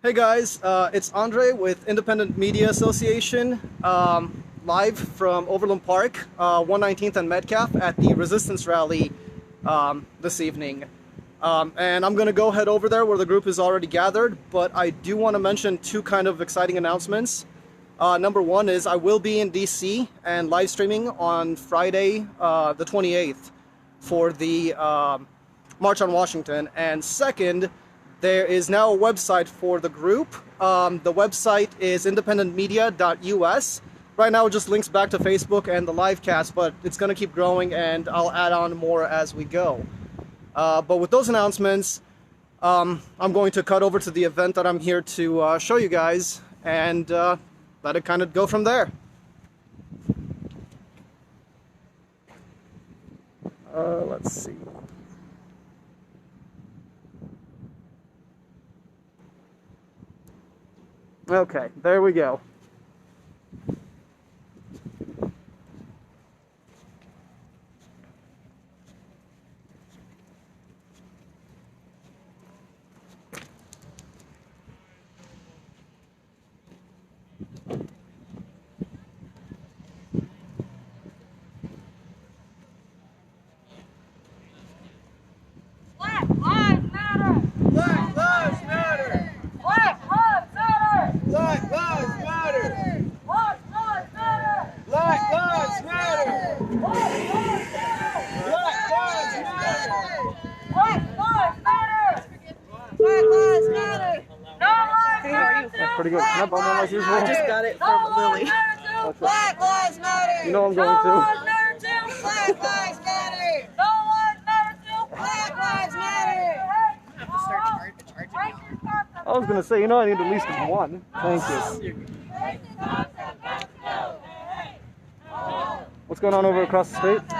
Hey guys, it's Andre with Independent Media Association, live from Overland Park, 119th and Metcalf at the Resistance Rally this evening. And I'm going to go head over there where the group is already gathered, but I do want to mention two kind of exciting announcements. Number one is I will be in DC and live streaming on Friday, the 28th for the March on Washington. And second, there is now a website for the group. The website is independentmedia.us. Right now it just links back to Facebook and the live cast, but it's going to keep growing and I'll add on more as we go. But with those announcements, I'm going to cut over to the event that I'm here to show you guys and let it kind of go from there. Let's see. Okay, there we go. Black Lives Matter! Black Lives Matter! Black Lives Matter! Black Lives Matter! Black Lives Matter! Black Lives Matter! Black Lives Matter! Black Lives Matter! Black Lives Matter! No lives matter That's pretty good. Can I bum on like usual? I just got it from Lily. Black Lives Matter! You know I'm going to. Black Lives Matter! No lives matter too! Black Lives Matter! I have to start charging now. I was going to say, you know I need at least one. Thank you. What's going on over across the street? It's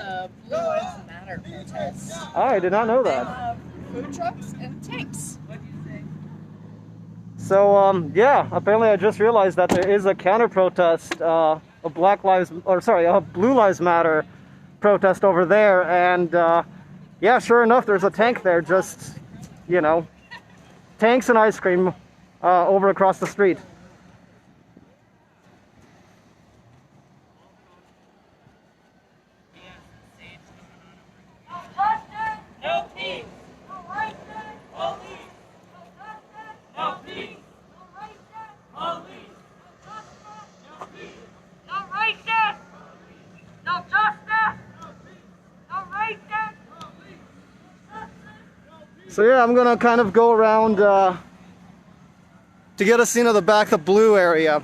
a Blue Lives Matter protest. I did not know that. Food trucks and tanks. So, yeah, apparently I just realized that there is a counter-protest, a Blue Lives Matter protest over there, and, yeah, sure enough, there's a tank there, just, you know, tanks and ice cream, over across the street. No peace! No righteous! Police! No peace! No righteous! Police! No peace! No righteous! No justice! No righteous! So yeah, I'm gonna kind of go around, to get a scene of the back, the blue area.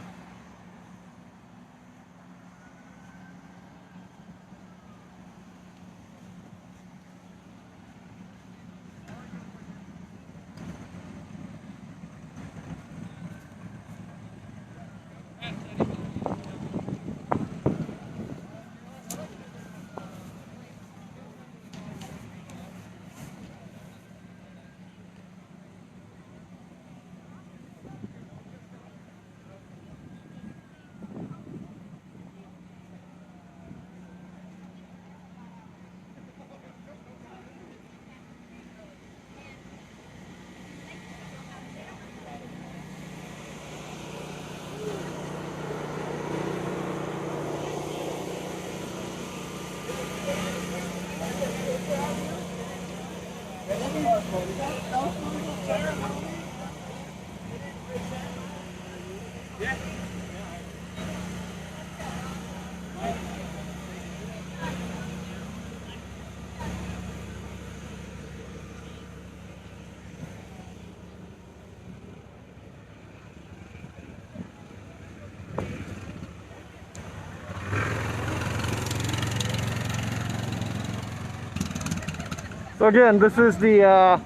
So again, this is the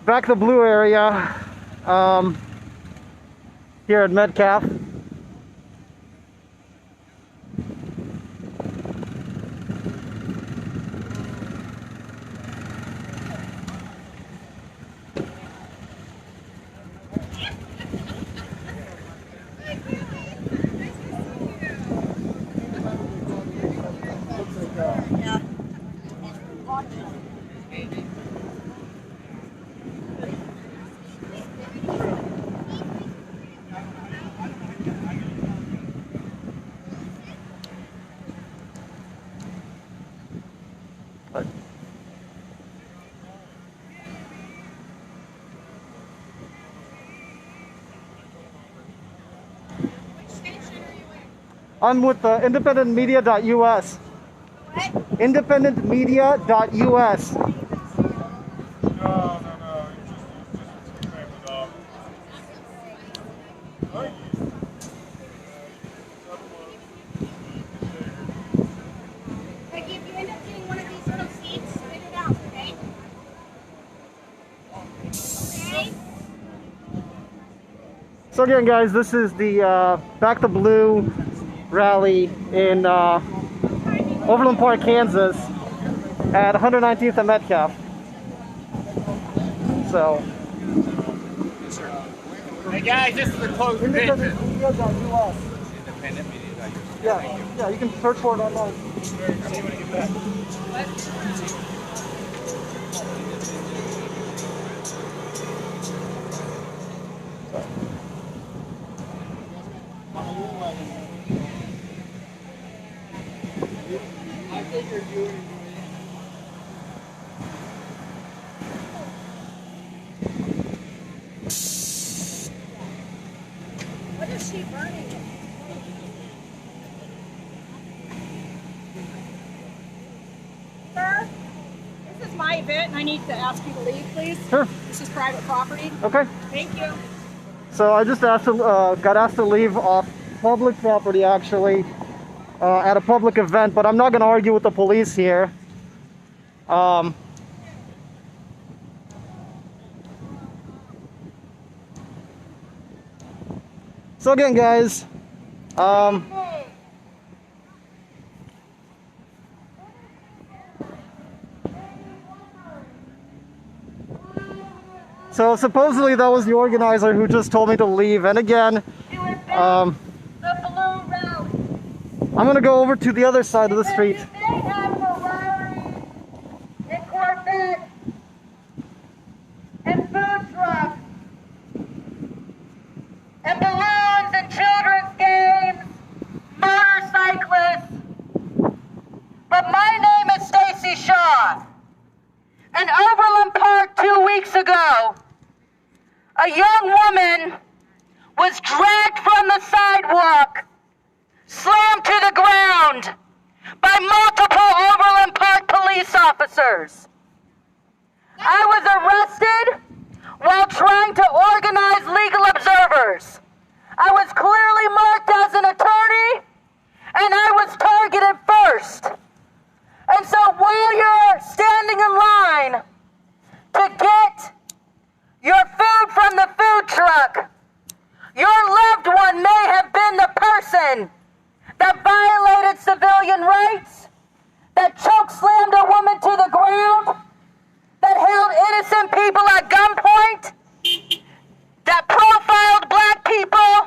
back the blue area here at Metcalf. Yeah. I'm with independentmedia.us. What? Independentmedia.us. No. It's just a family dog. Like if you end up getting one of these little seats, spit it out, okay? Okay? So again, guys, this is the Back the Blue rally in Overland Park, Kansas, at 119th and Metcalf. So, Hey guys, this is a close visit. independentmedia.us. Independent media. Yeah, you can search for it online. See you when you get back. What is she burning? Sir, this is my event and I need to ask you to leave, please. Sure. This is private property. Okay. Thank you. So I just got asked to leave off public property, actually, at a public event, but I'm not going to argue with the police here. So again, guys, so supposedly that was the organizer who just told me to leave, and again, The balloon rally. I'm going to go over to the other side of the street. They have Ferraris and Corvettes and food trucks and balloons and children's games, motorcyclists. But my name is Stacy Shaw. In Overland Park 2 weeks ago, a young woman was dragged from the sidewalk, slammed to the ground by multiple Overland Park police officers. I was arrested while trying to organize legal observers. I was clearly marked as an attorney, and I was targeted first. And so while you're standing in line to get your food from the food truck, your loved one may have been the person that violated civilian rights, that choke-slammed a woman to the ground, that held innocent people at gunpoint, that profiled black people,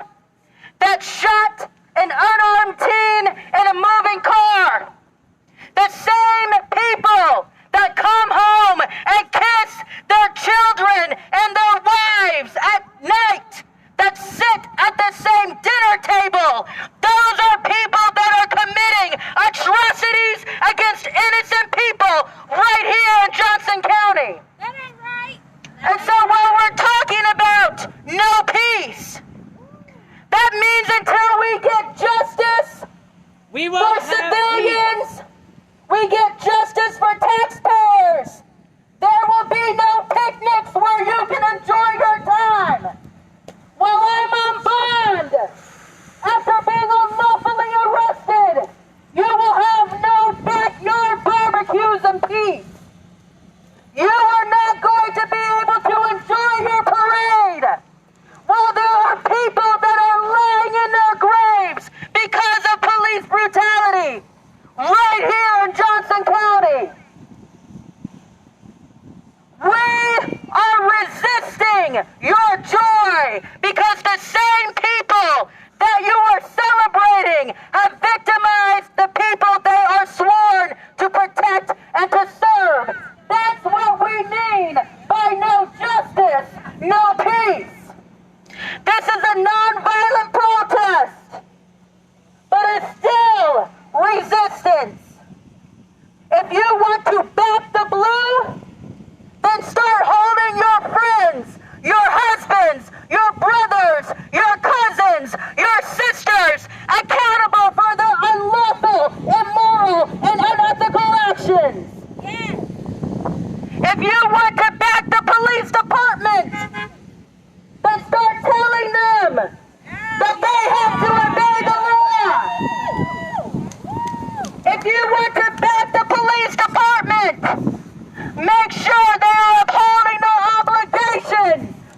that shot an unarmed teen in a moving car. The same people that come home and kiss their children and their wives at night, that sit at the same dinner table. Those are people that are committing atrocities against innocent people right here in Johnson County. That ain't right. And so when we're talking about no peace, that means until we get justice We for won't have peace. civilians, we get justice for taxpayers. There will be no picnics where you can enjoy your time. While I'm on bond, after being unlawfully arrested, you will have no backyard barbecues in peace. You are not going to be able to enjoy your parade while there are people that are lying in their graves because of police brutality right here in Johnson County. We are resisting your joy because the same people that you are celebrating have victimized the people they are sworn to protect and to serve. That's what we mean by no justice, no peace. This is a non-violent protest, but it's still resistance. If you want to back the blue, then start holding your friends, your husbands, your brothers, your cousins, your sisters accountable for police department that start telling them that they have to obey the law. If you want to back the police department, make sure they are upholding their obligation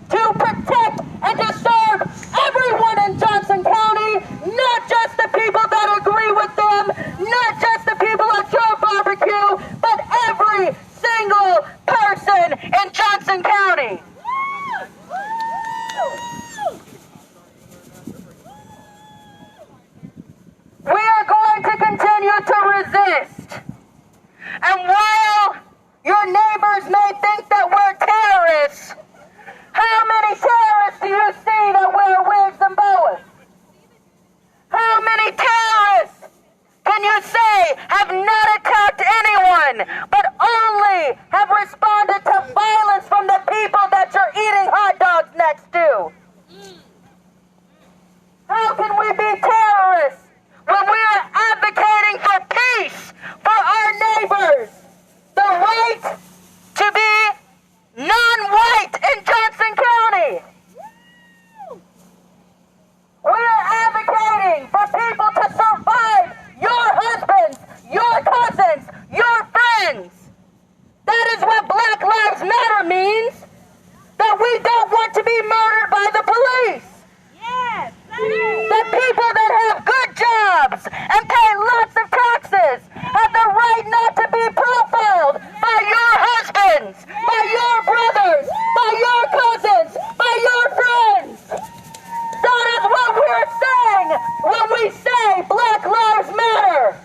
to protect and to serve everyone in Johnson County, not just the people that agree with them, not just the people at Joe Barbecue, but every single person in Johnson County. We are going to continue to resist. And while your neighbors may think that we're terrorists, how many terrorists do you see that wear wigs and boas? How many terrorists can you say have not attacked anyone, but only have responded to violence from the people that you're eating hot dogs next to? How can we be terrorists when we are advocating for peace for our neighbors? The right to be non-white in Johnson County. We are advocating for people to survive your husbands, your cousins, your friends. That is what Black Lives Matter means. That we don't want to be murdered by the police. Yes, The people that have good jobs and pay lots of taxes have the right not to be profiled by your husbands, by your brothers, by your cousins, by your friends. That is what we're saying when we say Black Lives Matter.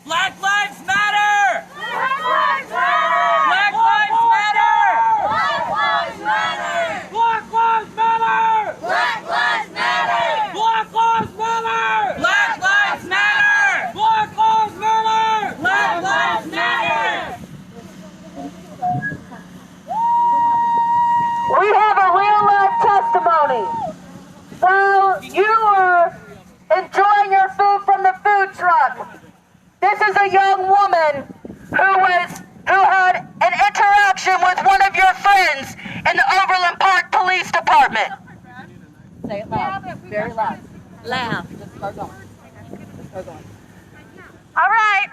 Black Lives Matter! Black Lives Matter! Black Lives Matter! Black Lives Matter! Black Lives Matter! Black Lives Matter! Black Lives Matter! Black Lives Matter! Black Lives Matter! Black Lives Matter! We have a real life testimony. While you were enjoying your food from the food truck, this is a young woman who had an interaction with one of your friends in the Overland Park Police Department. Say it loud, very loud. Loud. Just start going. Just start going. All right.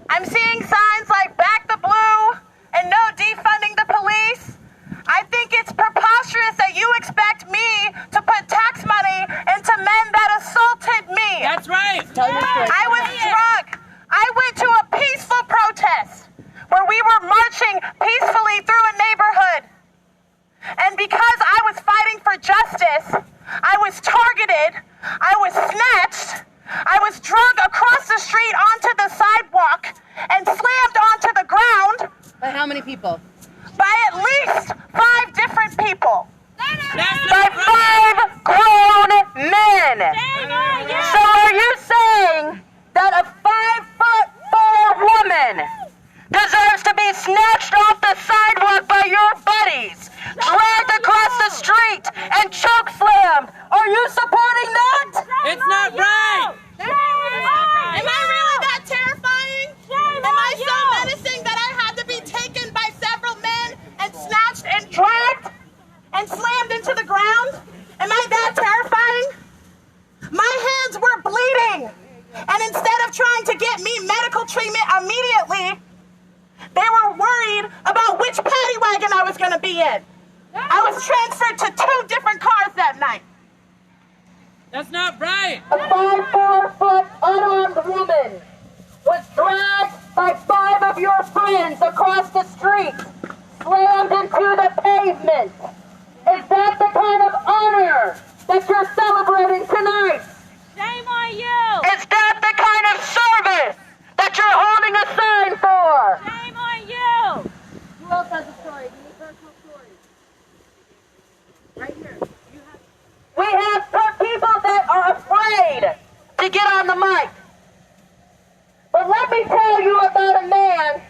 I'm seeing signs like back the blue and no defunding the police. I think it's preposterous that you expect me to put tax money into men that assaulted me. That's right! Tell your story. I was drunk. I went to a peaceful protest where we were marching peacefully through a neighborhood. And because I was fighting for justice, I was targeted, I was snatched, I was dragged across the street onto the sidewalk and slammed onto the ground By how many people? by at least 5 different people. That's By not 5 grown men. So are you saying that a 5'4" woman deserves to be snatched off the sidewalk by your buddies, dragged across the street, and choke slammed? Are you supporting that? It's not right! Am I really that terrifying? Am I so menacing that I had to be taken by several men and snatched and dragged and slammed into the ground? Am I that terrifying? My hands were bleeding, and instead of trying to get me medical treatment immediately, they were worried about which paddy wagon I was going to be in. I was transferred to 2 different cars that night. That's not right! A 5'4" unarmed woman was dragged by 5 of your friends across the street, slammed into the pavement. Is that the kind of honor that you're celebrating tonight? Shame on you! Is that the kind of service that you're holding a sign for? Shame on you! Who else has a story? Give me personal stories. Right here. We have people that are afraid to get on the mic. But let me tell you about a man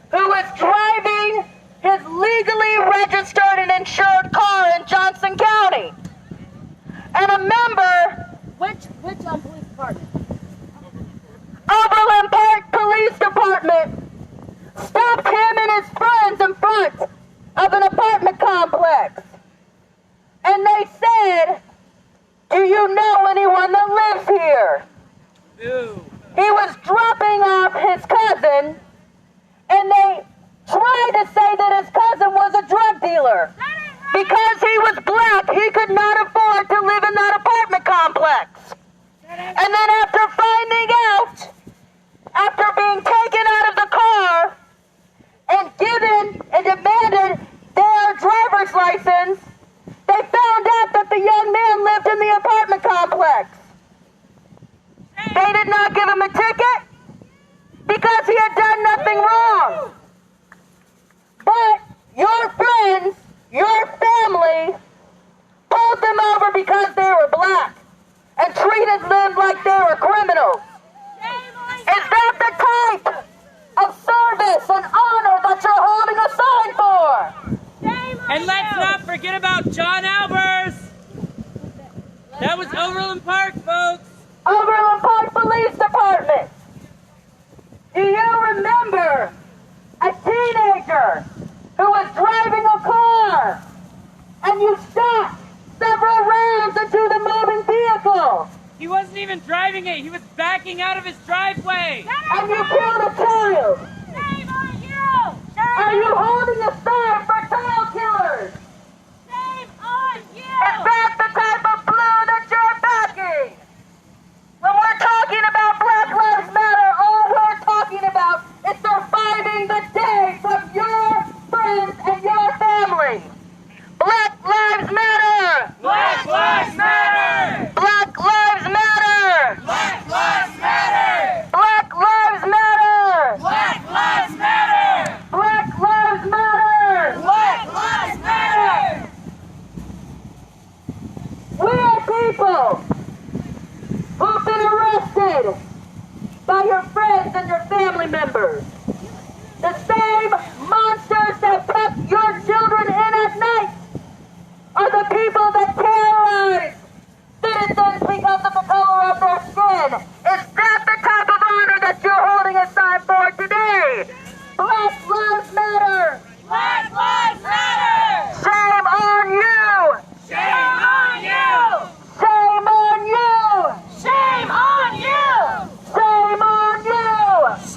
who was driving his legally registered and insured car in Johnson County. And a member, Which police department? Overland Park Police Department, stopped him and his friends in front of an he could not afford to live in that apartment complex. And then after finding out, after being taken out of the car and given and demanded their driver's license, they found out that the young man lived in the apartment complex. They did not give him a ticket because he had done nothing wrong. But your friends, your family, pulled them over because they were black and treated them like they were criminals. Is that the type of service and honor that you're holding a sign for? And let's not forget about John Albers. That was Overland Park, folks. Overland Park Police Department. Do you remember a teenager who was driving a car and you shot several rounds into the moving vehicle? He wasn't even driving it. He was backing out of his driveway. And you killed a child. Shame on you! Are you holding a sign for child killers? Shame on you! Is that the type of blue that you're backing? When we're talking about Black Lives Matter, all we're talking about is surviving the day from your friends and your family. Black Lives Matter! Black Lives Matter! Black Lives Matter! Black Lives Matter! Black Lives Matter! Black Lives Matter! Black Lives Matter! Black Lives Matter! We are people who've been arrested by your friends and your family members. The same monsters that kept your children in at night are the people that terrorize citizens because of the color of their skin. Is that the type of honor that you're holding a sign for today? Black Lives Matter! Black Lives Matter! Shame on you! Shame on you! Shame on you! Shame on you! Shame on you!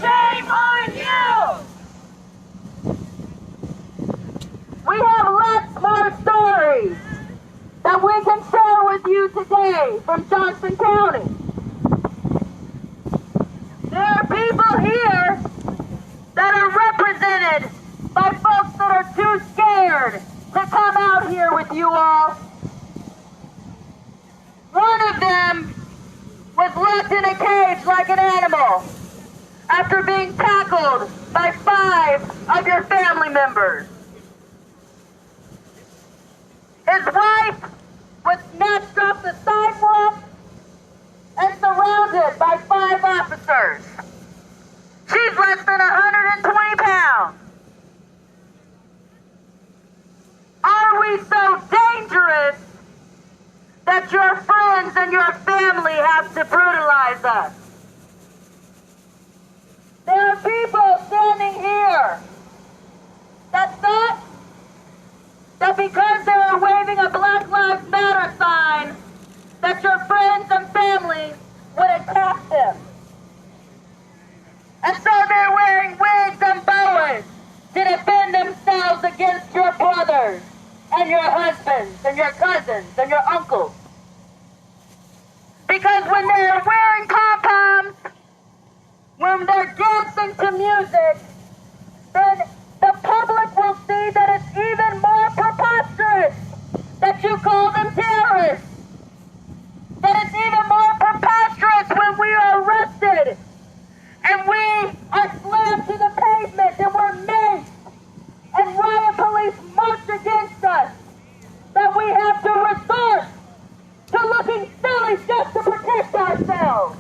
Shame on you! We have lots more stories that we can share with you today from Johnson County. There are people here that are represented by folks that are too scared to come out here with you all. One of them was locked in a cage like an animal after being tackled by 5 of your family members. His wife was snatched off the sidewalk and surrounded by 5 officers. She's less than 120 pounds. Are we so dangerous that your friends and your family have to brutalize us? There are people standing here that thought that because they were waving a Black Lives Matter sign, that your friends and family would attack them. And so they're wearing wigs and boas to defend themselves against your brothers and your husbands and your cousins and your uncles. Because when they're wearing pom-poms, when they're dancing to music, then the public will see that it's even more preposterous that you call them terrorists. That it's even more preposterous when we are arrested and we are slammed to the pavement and we're maced and riot police march against us, that we have to resort to looking silly just to protect ourselves.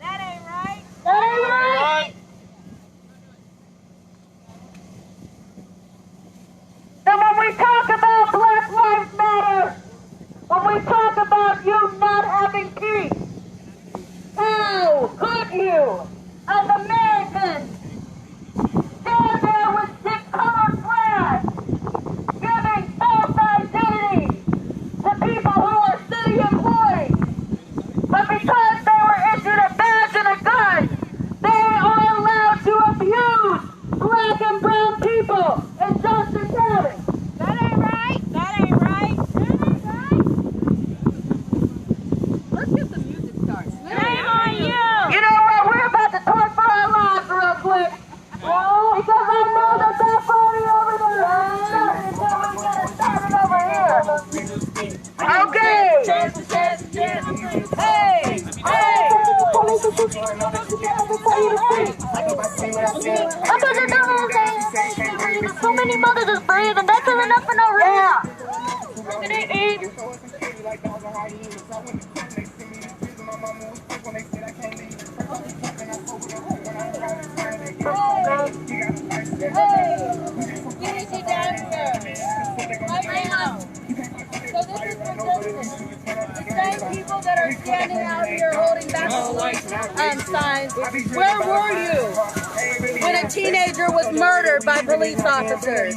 That ain't right. That ain't right. And when we talk about Black Lives Matter, when we talk about you not having peace, how could you, as Americans, stand there with 6-color flags, giving false identity to people who are city employees, but because they were issued a badge and a gun, they are allowed to abuse black and brown people in Johnson County? That ain't right. Okay. Hey, hey. So many mothers just breathing. That's enough for no reason. So this is for justice. The same people that are standing out here holding back signs. Where were you when a teenager was murdered by police officers?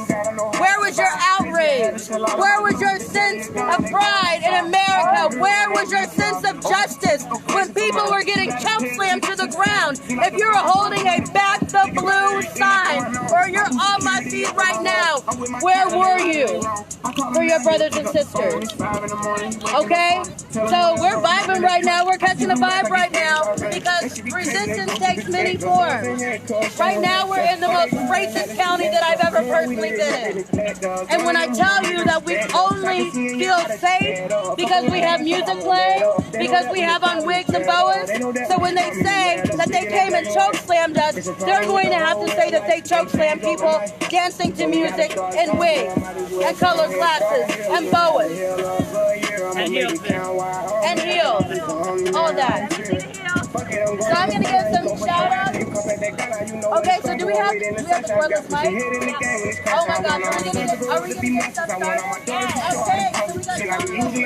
Where was your outrage? Where was your sense of pride in America? Where was your sense of justice when people were getting chokeslammed to the ground? If you're holding a Back the Blue sign or you're on my feet right now, where were you for your brothers and sisters? Okay? So we're vibing right now. We're catching a vibe right now because resistance takes many forms. Right now we're in the most racist county that I've ever personally been in. And when I tell you that we only feel safe because we have music playing, because we have on wigs and boas, so when they say that they came and chokeslammed us, they're going to have to say that they chokeslammed people dancing to music in wigs and colored glasses and boas. And heels. And heels. All that. So I'm going to give some shout outs. Okay, so do we have the cordless mic? Oh my God, are we going to get stuff started?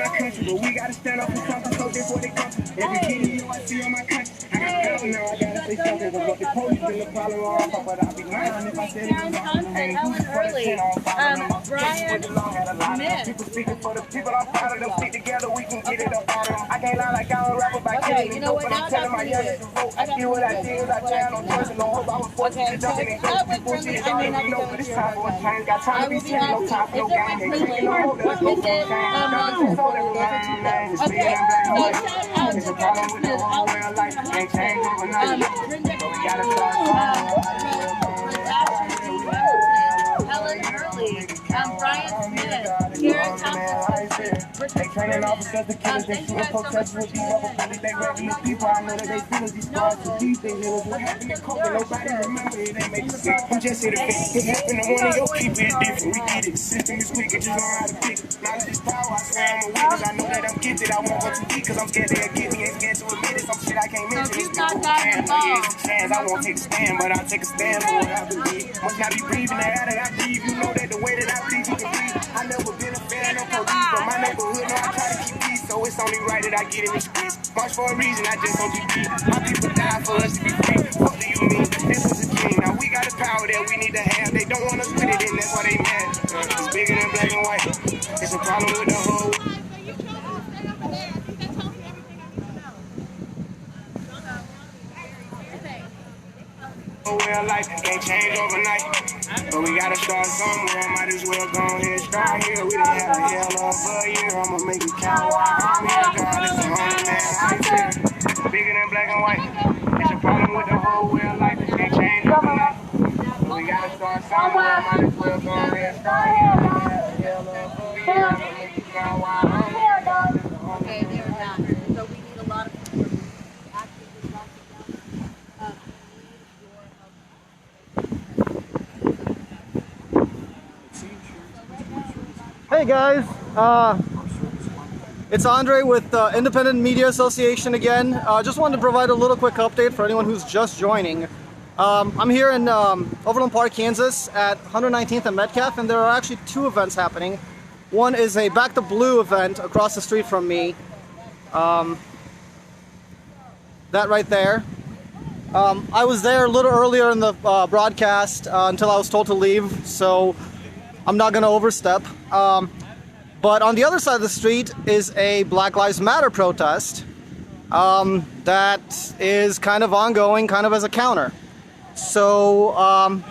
Okay, so we got to stand up for something, so this what it comes. Every kid you I see on my country. I gotta say something about the police and the problem off, but I'll be lying if I say Karen Thompson, Helen Hurley, Brian Smith. People speaking for the people, I'm proud of them. Stick together, we can get it up on them. I can't lie like I don't rap about killing. You know what, now I'm telling my youngest to vote. I did what I did, I tried on choice and no hope. I was forced to jump in and go. Bullshit, I may not be going this time for a change. Got time to be sitting, no time for no game. They taking no hope, let's go for a change. Okay, so shout out to Brian Smith, Helen Hurley, Brian Smith, Karen Thompson, training officers, the killers, they shoot protest with these rubber bullets, they regular people. I know that they feel these stars to these things. What happened to COVID? Nobody remember it. They make it sick. I'm just here to fix it. What happened to one of your people is different. We get it. The system is weak. It just learn how to fix it. Knowledge is power. I swear I'm a witness. I know that I'm gifted. I won't go too deep because I'm scared they'll get me. Ain't scared to admit it. Some shit I can't mention. So if you got that involved, chance. I won't take a stand, but I'll take a stand for what I believe. Must not be breathing the air that I breathe. You know that the way that I breathe, you can breathe. I never been a fan of police, but my neighborhood know I try to keep peace, so it's only right that I get in the streets. March for a reason, I just don't be beat. My people die for us to be free. What do you mean? This was a dream. Now we got the power that we need to have. They don't want us with it, and that's why they mad. It's bigger than black and white. It's a problem with the whole. Way of life can't change overnight, but we gotta start somewhere. Might as well go ahead, start here. We done had a hell of a year. I'ma make it count while I'm here. God, it's a home man. Bigger than black and white. It's a problem with the whole way of life. It can't change overnight, but we gotta start somewhere. Might as well go ahead, start here. We done had a hell of a year. I'ma make it count while I'm here. okay, they're not. So we need a lot of people to actually just lock it down. Hey guys, it's Andre with Independent Media Association again. Just wanted to provide a little quick update for anyone who's just joining. I'm here in Overland Park, Kansas at 119th and Metcalf, and there are actually two events happening. One is a Back the Blue event across the street from me. That right there. I was there a little earlier in the broadcast until I was told to leave, so I'm not going to overstep. But on the other side of the street is a Black Lives Matter protest that is kind of ongoing, kind of as a counter. So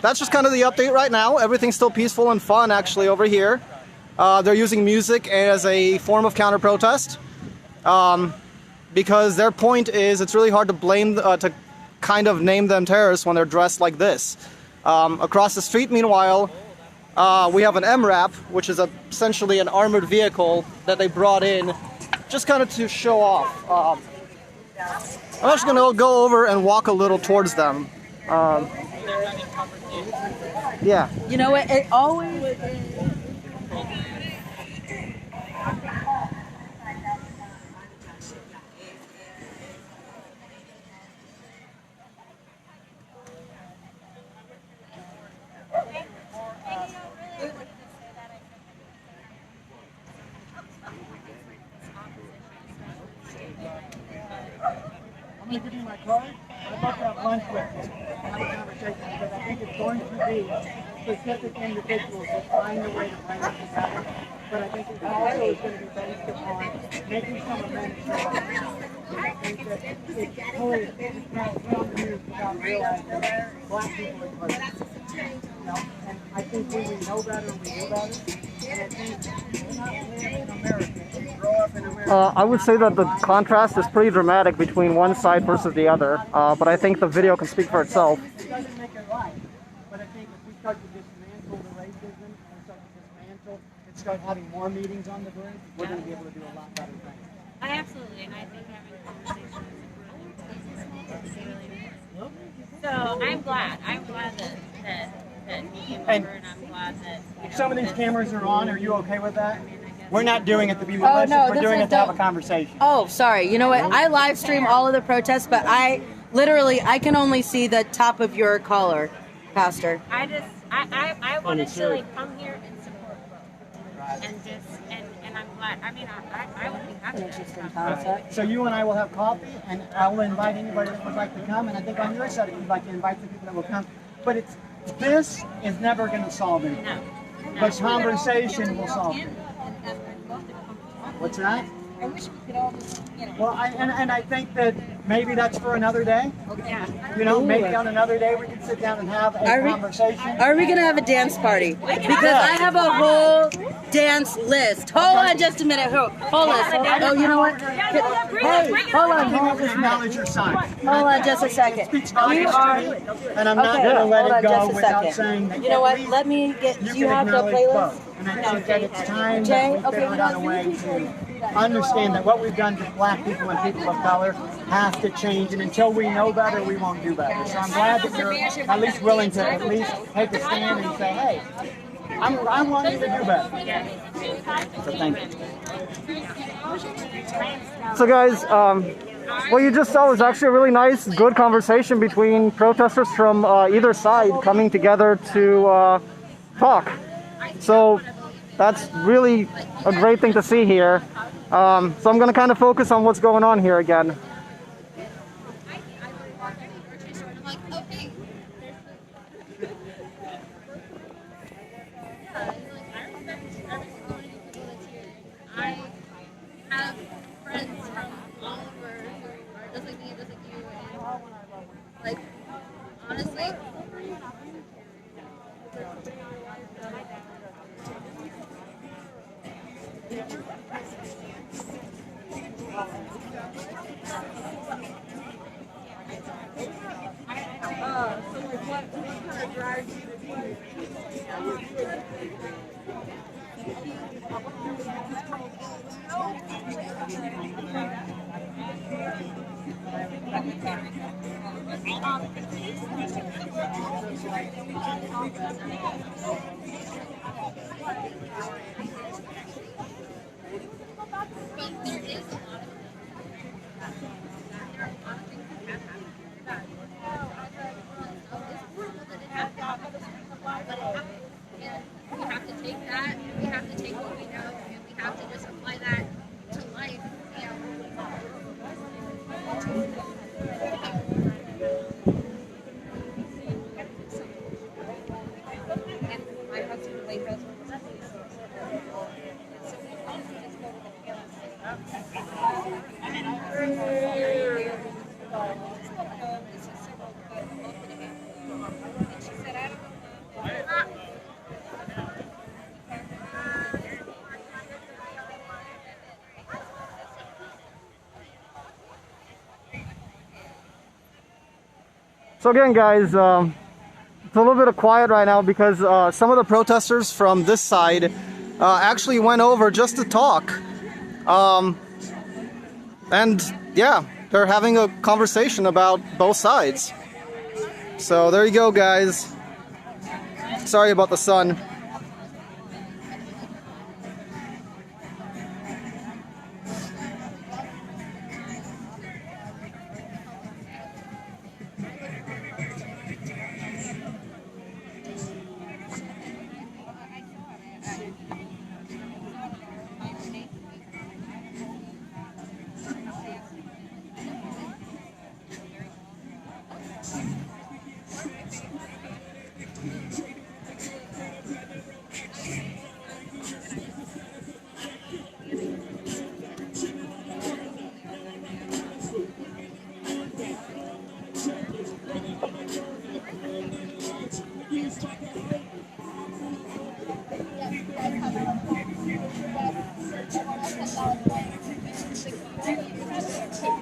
that's just kind of the update right now. Everything's still peaceful and fun actually over here. They're using music as a form of counter protest because their point is it's really hard to blame, to kind of name them terrorists when they're dressed like this. Across the street, meanwhile, We have an MRAP, which is essentially an armored vehicle that they brought in just kind of to show off. I'm actually going to go over and walk a little towards them. Yeah. You know what? It always. I'm going to give you my card. I'd love to have lunch with you and have a conversation because I think it's going to be specific individuals that find a way to bring us together. But I think it also is going to be based upon making some amendments. And I think that it's totally it's not wrong to use without realizing that black people are crazy. You know, and I think when we know better, we do better. And I think we're not living in America. We grow up in America. I would say that the contrast is pretty dramatic between one side versus the other, but I think the video can speak for itself. It doesn't make it right, but I think if we start to dismantle the racism and start to dismantle and start having more meetings on the brink, we're going to be able to do a lot better things. I absolutely, and I think having conversations is really important. So I'm glad that he came over, and I'm glad that If some of these cameras are on, are you okay with that? I guess We're not doing it to be malicious, no, we're this doing is it to have a dope. conversation. Oh, sorry. You know what? I live stream all of the protests, but I can only see the top of your collar, Pastor. I wanted to like come here and support both, and I'm glad. I mean, I would be happy. Interesting concept. So you and I will have coffee, and I will invite anybody that would like to come, and I think on your side, you'd like to invite the people that will come. But this is never going to solve it. No. But conversation will solve it. What's that? I wish we could all just, Well, I think that maybe that's for another day. yeah. You know, maybe on another day we can sit down and have a conversation. Are we gonna have a dance party? Because I have a whole dance list. Hold on just a minute. Hold on. Oh, you know what? Hey, hold on. Can you just acknowledge your sign? Hold on just a second. Speaks volumes You to are. me, and I'm not Okay, going to let hold it on go just a without second. saying that You know what? at least Let me get. you Do you can have the acknowledge playlist? both. And I think that it's time Jay, that we okay, figured out a way to understand that what we've done to black people and people of color has to change, and until we know better, we won't do better. So I'm glad that you're at least willing to at least take a stand and say, hey, I'm wanting to do better. So thank you. So guys, what you just saw was actually a really nice, good conversation between protesters from either side coming together to talk. So that's really a great thing to see here. So I'm going to kind of focus on what's going on here again. So again, guys, to a little bit of quiet right now because some of the protesters from this side actually went over just to talk. And yeah, they're having a conversation about both sides. So there you go, guys. Sorry about the sun.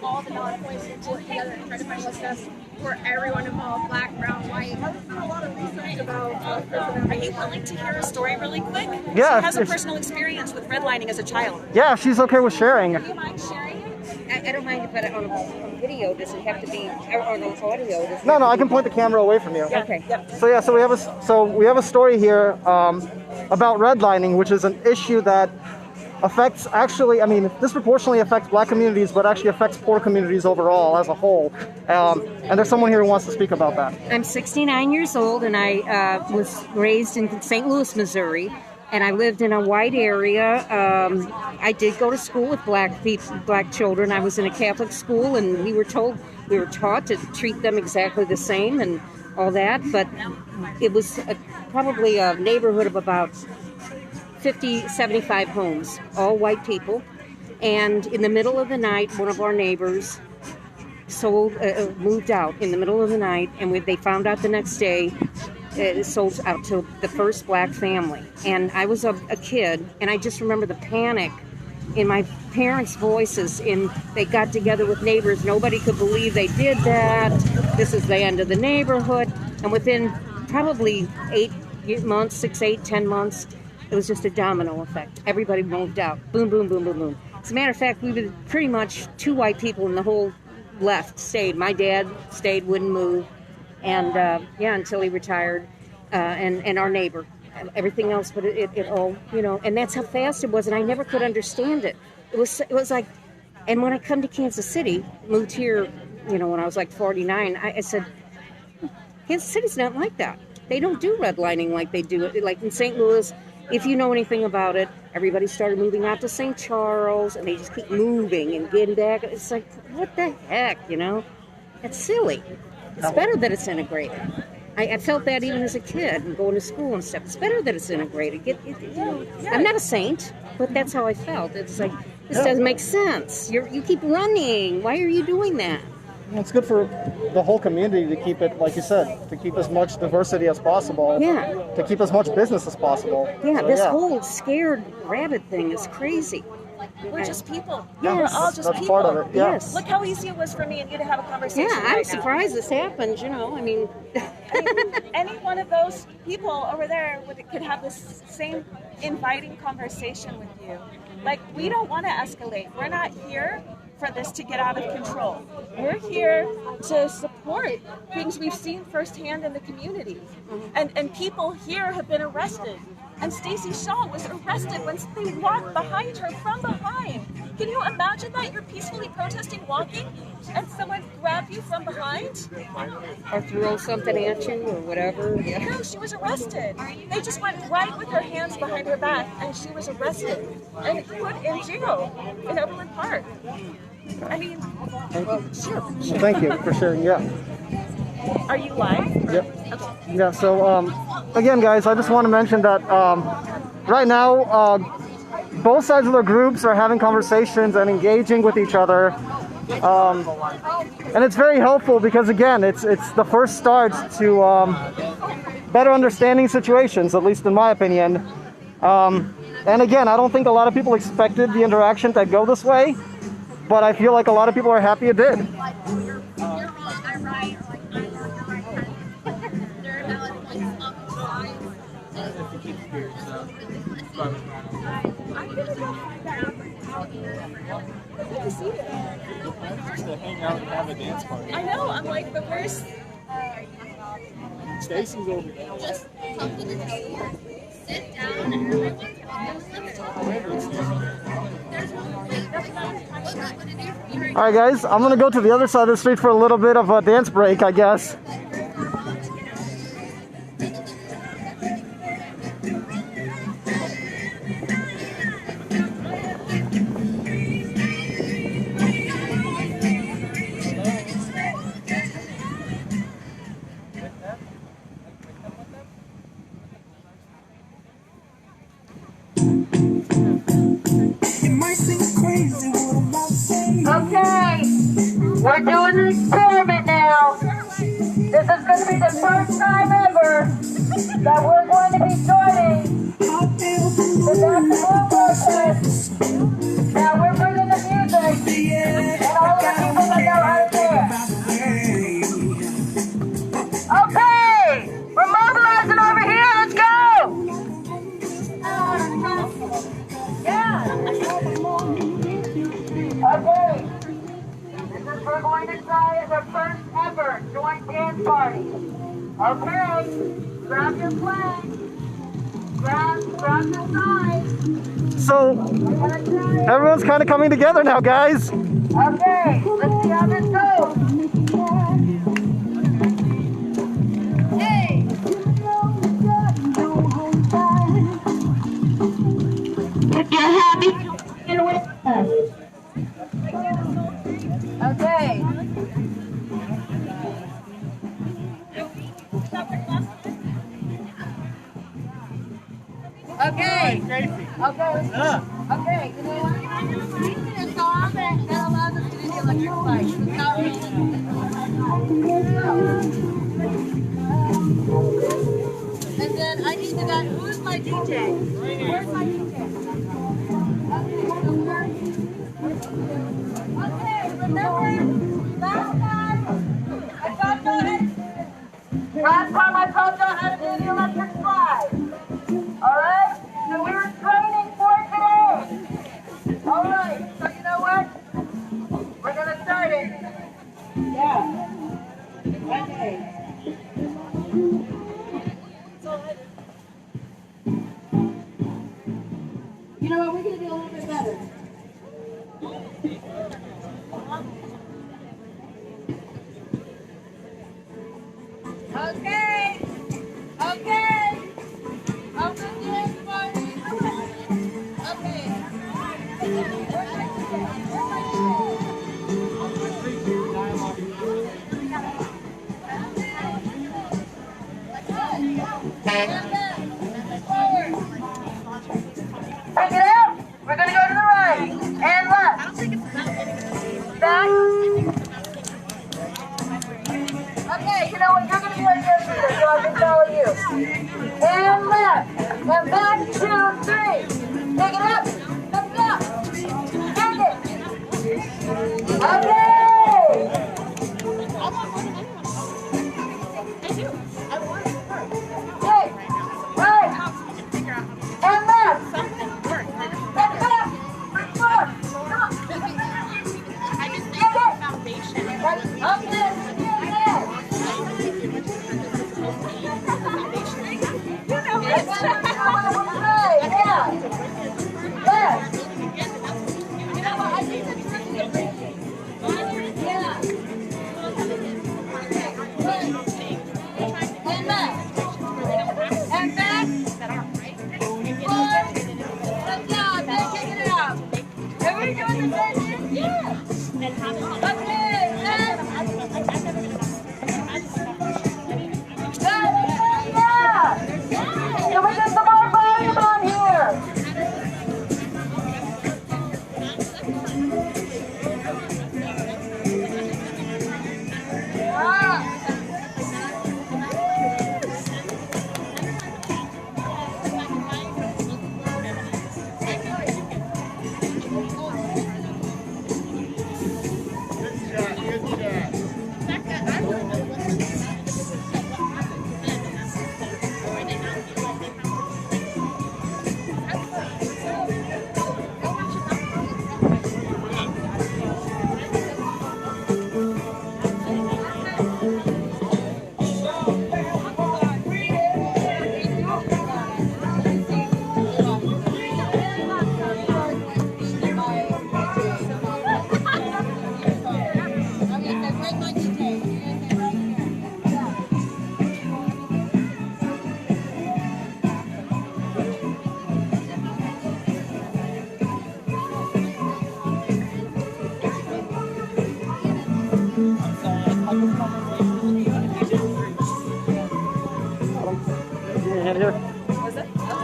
All the knowledge points into together and try to find what's best for everyone involved, black, brown, white. I've done a lot of research about Are you willing to hear a story really quick? Yeah, She has a personal experience with redlining as a child. Yeah, she's okay with sharing. Do you mind sharing it? I don't mind to put it on a video. Does it have to be or on an audio? Does it No, I can point the camera away from you. Okay. So yeah, so we have a story here about redlining, which is an issue that affects, actually, I mean, disproportionately affects black communities, but actually affects poor communities overall as a whole. And there's someone here who wants to speak about that. I'm 69 years old, and I was raised in St. Louis, Missouri, and I lived in a white area. I did go to school with black children. I was in a Catholic school, and we were taught to treat them exactly the same and all that. But it was probably a neighborhood of about 50, 75 homes, all white people. And in the middle of the night, one of our neighbors moved out in the middle of the night, and they found out the next day it sold out to the first black family. And I was a kid, and I just remember the panic in my parents' voices. And they got together with neighbors. Nobody could believe they did that. This is the end of the neighborhood. And within probably 8 months, 6, 8, 10 months, it was just a domino effect. Everybody moved out. Boom, boom, boom, boom, boom. As a matter of fact, we were pretty much 2 white people, and the whole stayed. My dad stayed, wouldn't move. And until he retired, and our neighbor, everything else, but it all, and that's how fast it was, and I never could understand it. It was like, and when I come to Kansas City, moved here, when I was like 49, I said, Kansas City's not like that. They don't do redlining like they do it, like in St. Louis. If you know anything about it, everybody started moving out to St. Charles, and they just keep moving and getting back. It's like, what the heck, It's silly. It's better that it's integrated. I felt that even as a kid and going to school and stuff. It's better that it's integrated. I'm not a saint, but that's how I felt. It's like, this doesn't make sense. You keep running. Why are you doing that? Well, it's good for the whole community to keep it, like you said, to keep as much diversity as possible. Yeah. To keep as much business as possible. Yeah, so, this whole scared rabbit thing is crazy. We're just people. Yes. We're all just that's people. part of it. Yeah. Yes. Look how easy it was for me and you to have a conversation. Yeah, I'm right surprised this happened, I mean... any one of those people over there could have this same inviting conversation with you. Like, we don't want to escalate. We're not here for this to get out of control. We're here to support things we've seen firsthand in the community. And people here have been arrested. And Stacey Shaw was arrested when they walked behind her from behind. Can you imagine that? You're peacefully protesting, walking, and someone grabbed you from behind? Or threw something at you or whatever. Yeah. No, she was arrested. They just went right with her hands behind her back, and she was arrested and put in jail in Overland Park. I mean, sure. Well, thank you for sharing, yeah. Are you live? Yep. Okay. Yeah, so again, guys, I just want to mention that right now, both sides of the groups are having conversations and engaging with each other. And it's very helpful because, again, it's the first start to better understanding situations, at least in my opinion. And again, I don't think a lot of people expected the interaction to go this way, but I feel like a lot of people are happy it did. kids here, so that's why we're Good to see you. just to hang out and have a dance party. I know. I'm like the worst. Stacy's over there. Just come to the table, sit down, and everyone can All right, guys, I'm gonna go to the other side of the street for a little bit of a dance break, I guess. Okay, we're doing an experiment now. This is going to be the first time ever that we're going to be joining the basketball protest. Now we're bringing the music and all the people that know how to dance. Okay, we're mobilizing over here. Let's go. Yeah. Okay, we're going to try as our first ever joint dance party. Okay, grab your flag, grab your sign. So, everyone's kind of coming together now, guys. Okay, let's see how this goes. Hey! If you're happy, get with us. Okay. Okay. Okay. Okay. You know what? It's a song that allows us to do the electric light. And then I need to know who's my DJ? Where's my DJ? Okay, remember last time I taught y'all how to do the electric slide. Alright? So we were training for it today. Alright, so you know what? We're gonna start it. Yeah. Okay. You know what? We're gonna do a little bit better. Okay. Okay. Open dance party. Okay. Pick it up. We're gonna go to the right and left. Back. Okay, you know what? You're gonna be our dance leader, so I can follow you. And left. And back, 2, 3. Pick it up. Pick it up. Pick it. Okay. Okay. Right. And left. Pick it up. Forward. Come on. Pick it. Up there. You know it.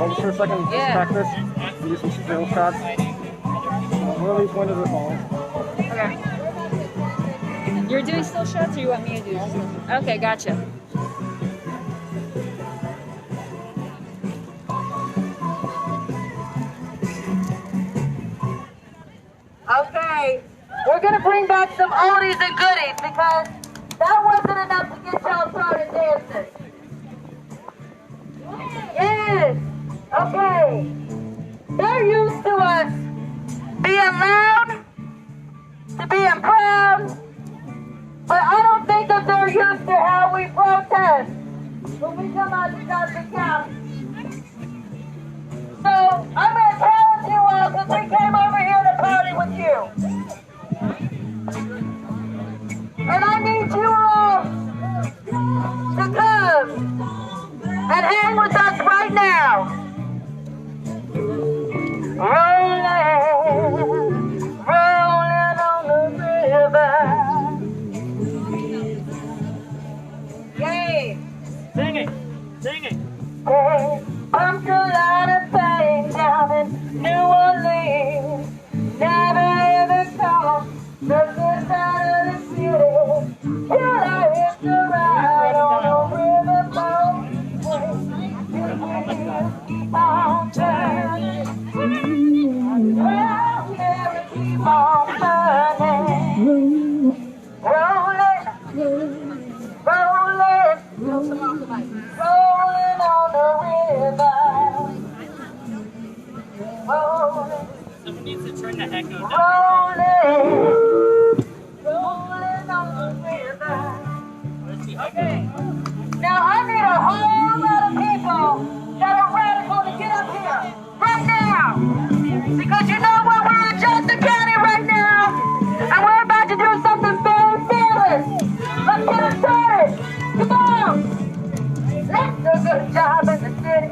hold this for a second and just practice. Do some still shots. We'll release one of the balls. Okay. You're doing still shots, or you want me to do? Okay, gotcha. Okay, we're gonna bring back some oldies and goodies because that wasn't enough to get y'all started dancing. Yes, okay. They're used to us being loud, to being proud, but I don't think that they're used to how we protest when we come out to Johnson County. So I'm gonna challenge you all because we came over here to party with you. And I need you all to come and hang with us right now. Rolling, rolling on the river. Yay! Sing it! Sing it! Hey, pumped a lot of things down in New Orleans. Never ever caught the good side of the city. Till I hit the ride on a riverboat. Keep on turning. Well, never keep on burning. Rolling, rolling, rolling on the river. Rolling, Someone needs to turn the echo down. rolling, rolling on the river. Okay. Now I need a whole lot of people that are radical to get up here right now. Because you know what? We're in Johnson County right now. And we're about to do something very fearless. Let's get it started. Come on. Let's do a good job in the city.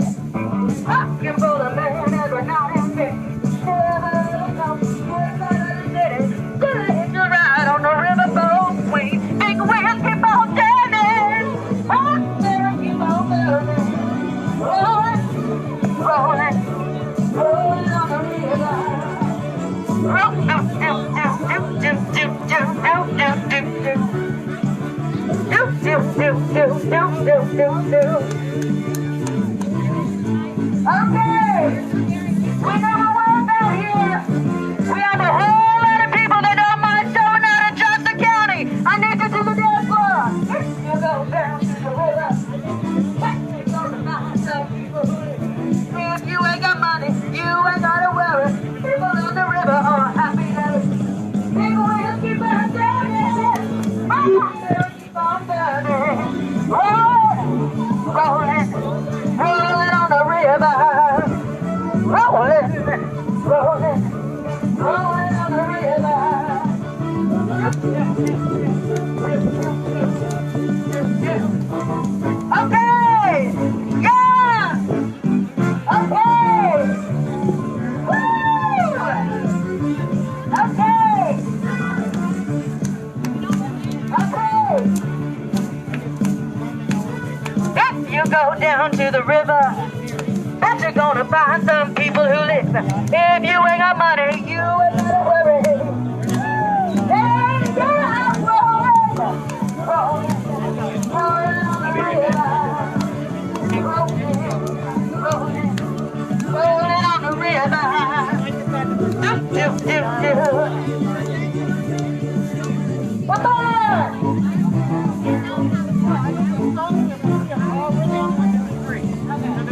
Rockin' for the man every night and day. Never come to the city. Till I hit the ride on the riverboat. We big wheels keep on turning. Rock there keep on burning. Rolling, rolling, rolling on the river. Rolling, do, do, do, do, do, do, do, do, do, do, do, do, do, do, do, do. Okay, we know what we're about here. We have a whole lot of people that don't mind showing out in Johnson County. I need you to the dance floor. You go down to the river. You go to find some people. If you ain't got money, you ain't gotta worry. People on the river are happy days. People will keep on turning. Keep on turning. Rolling, rolling, rolling on the river. Rolling, rolling, rolling on the river. Okay, yeah, okay, woo, okay, okay. If you go down to the river, bet you're gonna find some people who live. If you ain't got money, you ain't gotta worry. Hey, yeah, I'm rolling, rolling, rolling on the river. Rolling, rolling, rolling on the river. Do, do, do, do. Come on!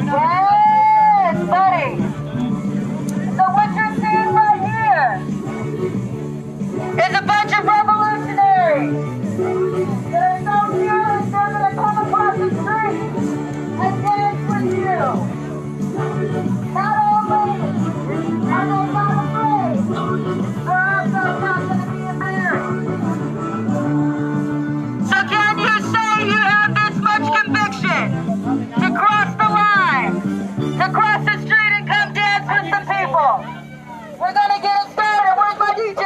Yes, buddy. So what you're seeing right here is a bunch of revolutionaries that are so fearless they're going to come across the street and dance with you. Not only are they not afraid, they're also not going to be embarrassed. So can you say you have this much conviction to cross the line, to cross the street and come dance with some people? We're gonna get it started. Where's my DJ?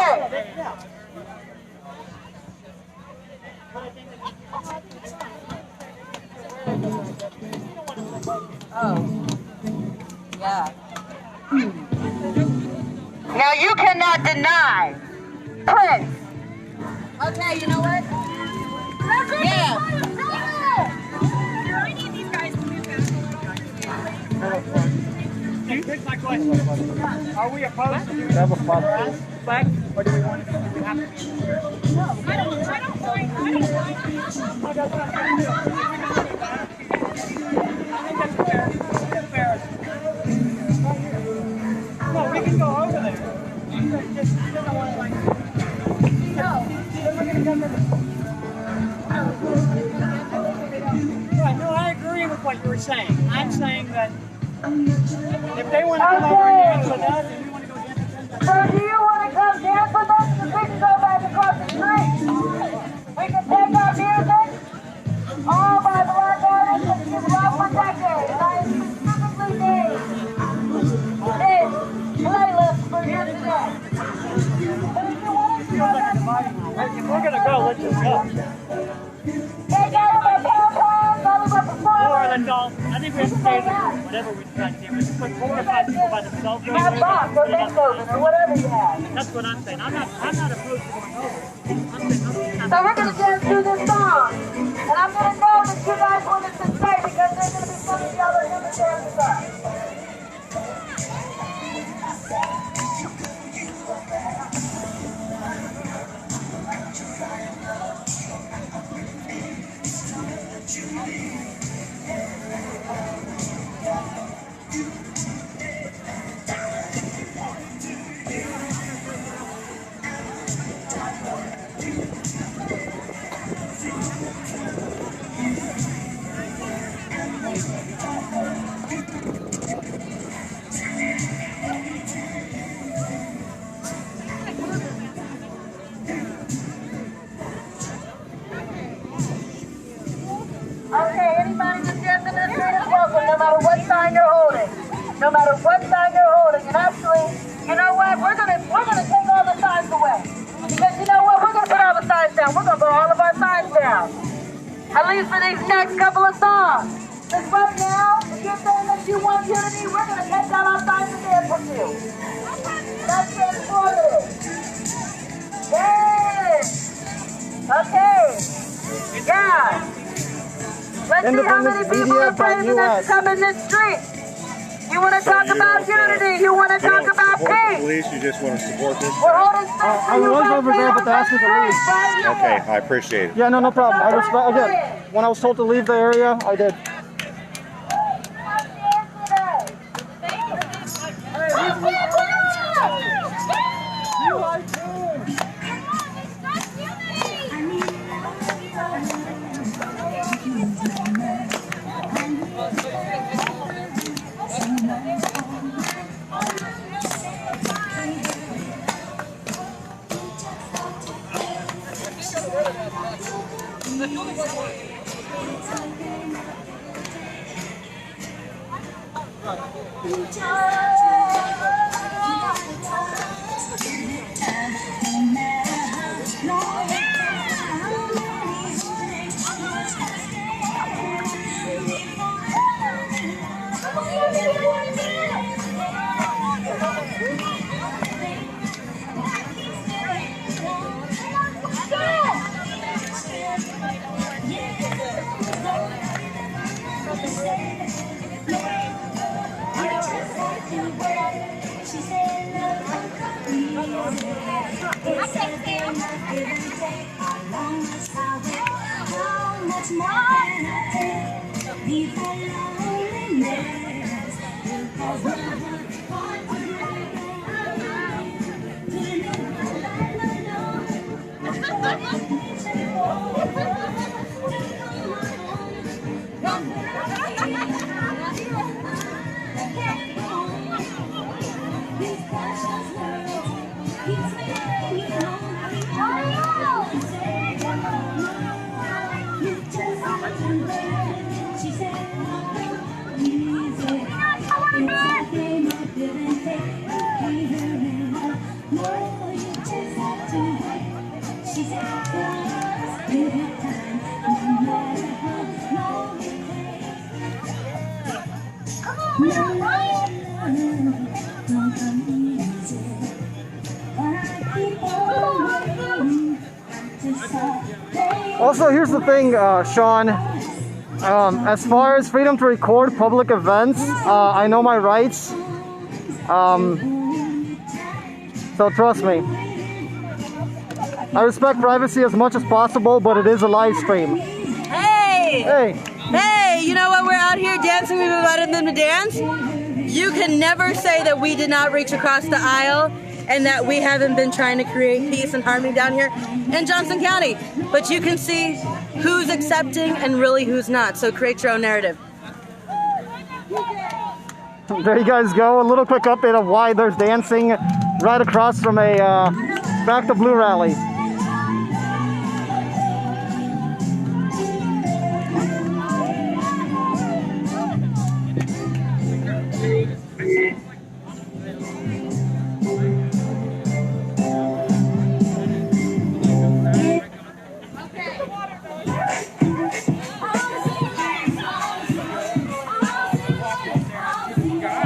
Oh. Yeah. Now you cannot deny Prince. Okay, you know what? Yeah. I need these guys to move back. Here's my question. Are we opposed to doing this flag, or do we want to do we have to be here? No, I don't mind. I think that's fair. That's fair. No, we can go over there. Just don't want to like. No. Then we're gonna come in. Right. No, I agree with what you were saying. I'm saying that if they want to come over and dance with us, and we want to go dance with them. So do you want to come dance with us? Because we can go back across the street. We can take our music, all by black artists and keep love for decades. I specifically made this playlist for you today. But if you want to go back, If we're gonna go, let's just go. take all of our pom-poms, all of our performers. Or let's all. I think we have to stay there. Whatever we decide to do, we can put 4 or 5 people by themselves. You have box or Beethoven or whatever you have. That's what I'm saying. I'm not opposed to going over. So we're going to dance through this song. And I'm going to know that you guys want us to stay because there's going to be some of y'all that never dance with us. Okay, anybody that's dancing this street is welcome, no matter what sign you're holding. No matter what sign you're holding. And actually, you know what? We're gonna take all the signs away. Because you know what? We're gonna put all the signs down. We're gonna put all of our signs down. At least for these next couple of songs. Because right now, if you're saying that you want unity, we're gonna take down our signs and dance with you. That's transformative. Yes. Okay. Yeah. Let's see how many people are brave enough to come in this street. You want to talk about unity. You want to talk about peace. Police, you just want to support this? We're holding space for I you was right over there, but they asked me to leave. Okay, I appreciate it. Yeah, no problem. I respect, again, when I was told to leave the area, I did. She's Also, here's the thing, Sean. As far as freedom to record public events, I know my rights. So trust me. I respect privacy as much as possible, but it is a live stream. Hey! Hey! Hey, you know what? We're out here dancing. We've invited them to dance. You can never say that we did not reach across the aisle and that we haven't been trying to create peace and harmony down here in Johnson County. But you can see who's accepting and really who's not. So create your own narrative. There you guys go. A little quick update of why there's dancing right across from a Back to Blue rally.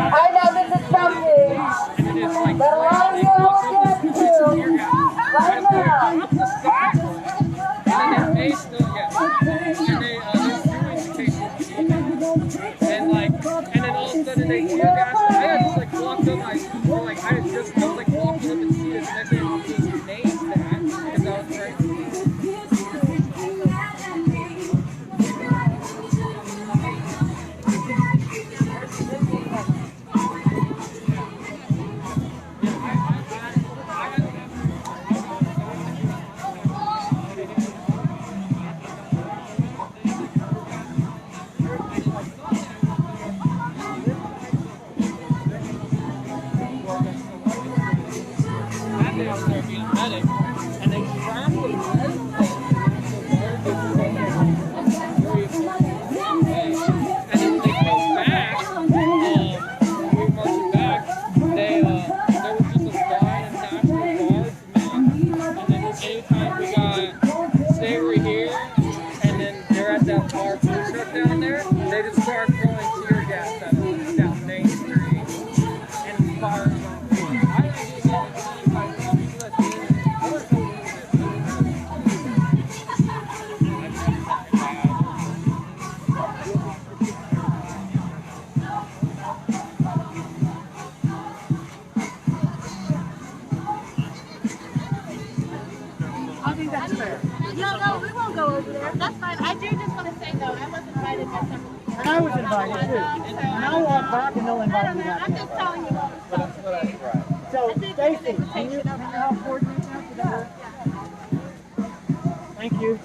I know this is something that a lot of you will get to right now. And they still get and then all of a sudden they tear gas. I had just like walked up, I was like walking up and see this, and then officers named that because I was right. And they trapped the and then they go back, we marched back, there was just a slide and national guard and then anytime we got, stay over here, and then they're at that bar food truck down there, they just start throwing tear gas at us down Main Street and firing on. I think that's fair. No, we won't go over there. That's fine. I do just want to say, though, I was invited by several people. And I was invited too. And I'll walk back and they'll invite me back. I'm just telling you what So, Stacy, can you help coordinate that? Would that work? Thank you.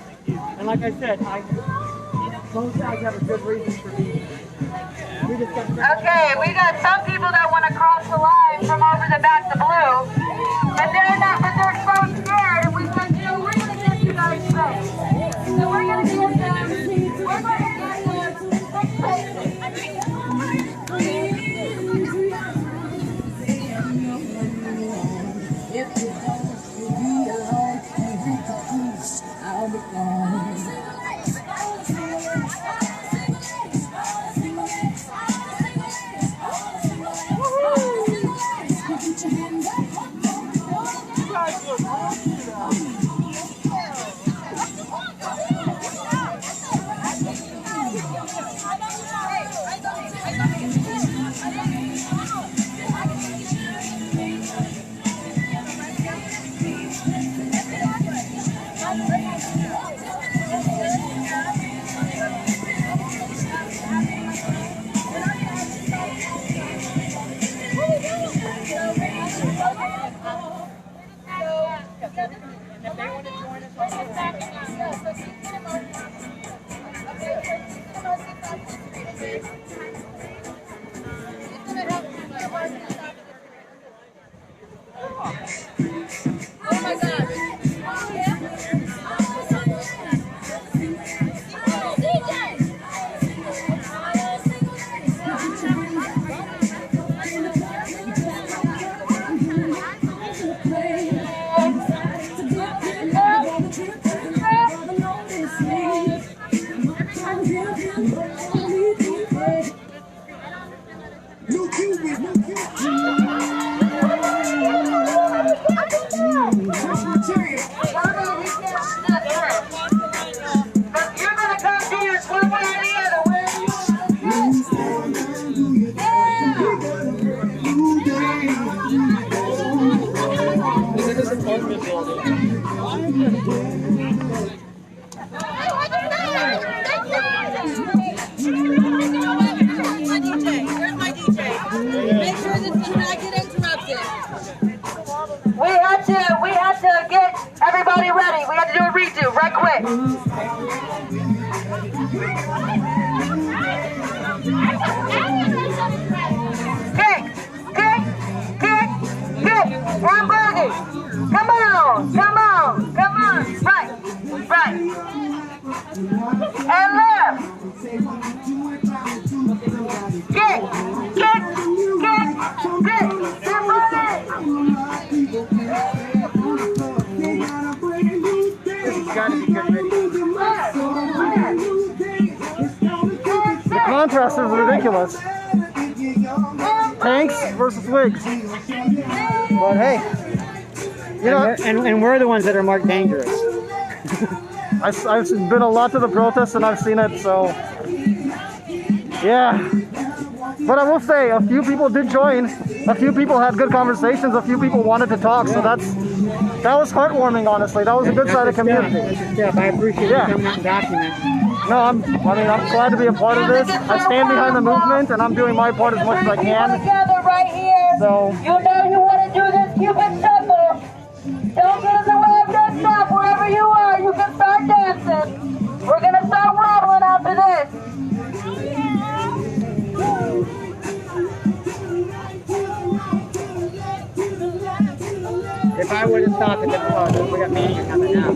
And like I said, both sides have a good reason for being here. We just got to Okay, we got some people that want to cross the line from over the Back to Blue, but they're so scared, and we said, you know, we're going to get you guys safe. So we're going to get them, we're going to get You're gonna come to your one way or the other. This is an apartment building. Make sure this does not get interrupted. We had to get everybody ready. We had to do a redo right quick. Kick. And boogie. Come on. Right. And left. Kick. And The contrast is ridiculous. Tanks versus wigs. But hey, you know, And we're the ones that are marked dangerous. I've been a lot to the protests and I've seen it, so yeah. But I will say, a few people did join. A few people had good conversations. A few people wanted to talk, so that was heartwarming. Honestly, that was a good side of community. I appreciate you coming out and documenting. No, I'm glad to be a part of this. I stand behind the movement, and I'm doing my part as much as I can. together right here. So You know you want to do this Cupid shuffle. Don't get in the way of your stuff. Wherever you are, you can start dancing. We're going to start wobbling after this. If I would have thought that we got media coming out.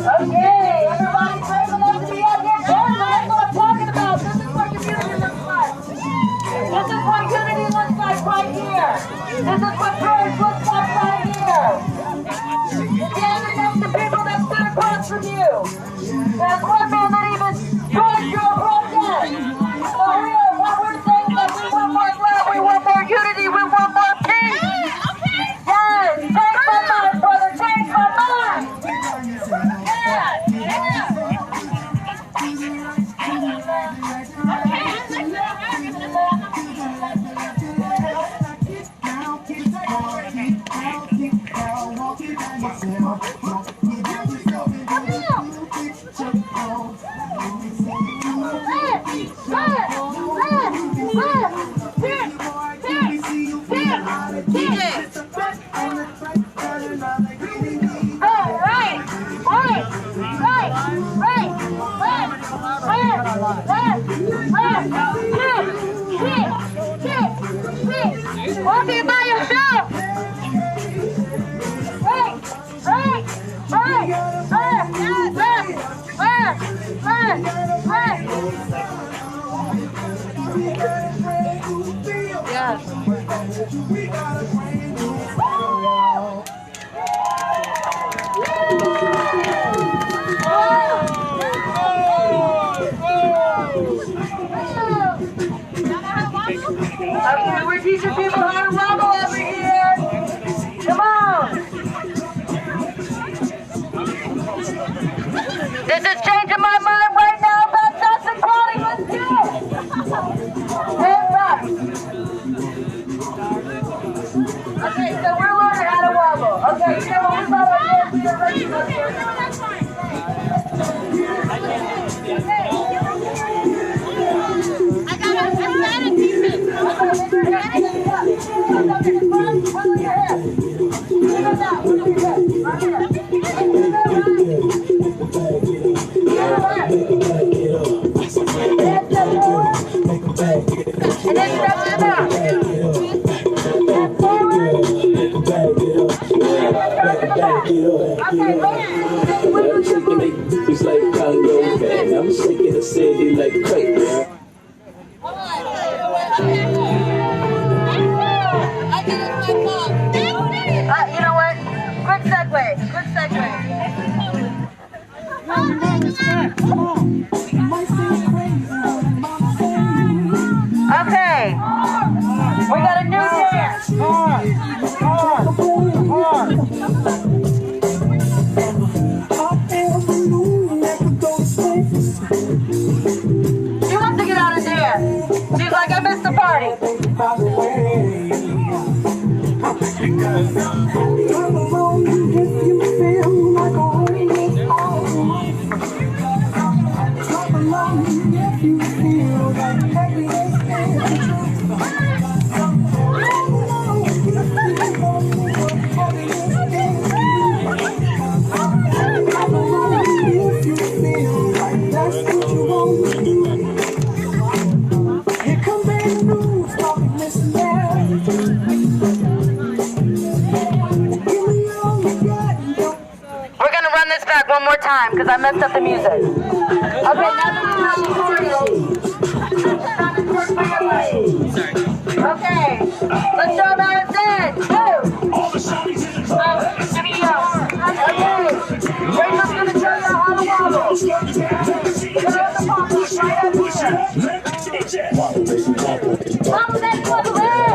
Okay, everybody brave enough to be out here dancing. That's what I'm talking about. This is what community looks like. This is what unity looks like right here. This is what courage looks like right here. Standing next to people that stood across from you. There's one man that even joined your protest. So here, what we're saying is that we want more love, we want more unity, we want more peace. Yes, change my mind, brother, change my mind. Walking by yourself. Okay, we're teaching people how to rumble over here. Come on. This is changing my mind right now about Johnson County. Let's do it. Hands up. Okay, so we're learning how to wobble. Okay, you know what we're about to do? We're ready to go here. Right here. I'm shaking it, it's like Congo, man. I'm shaking the city like crazy. You know what? Quick segue. Okay. We got a new dance. She wants to get out and dance. She's like, I missed the party. We're gonna run this back one more time because I messed up the music. Okay, now okay, let's show them how it's done. Go! Okay, Rachel's gonna show you how to wobble. Throw the pop-up right up here. Wobble that foot leg.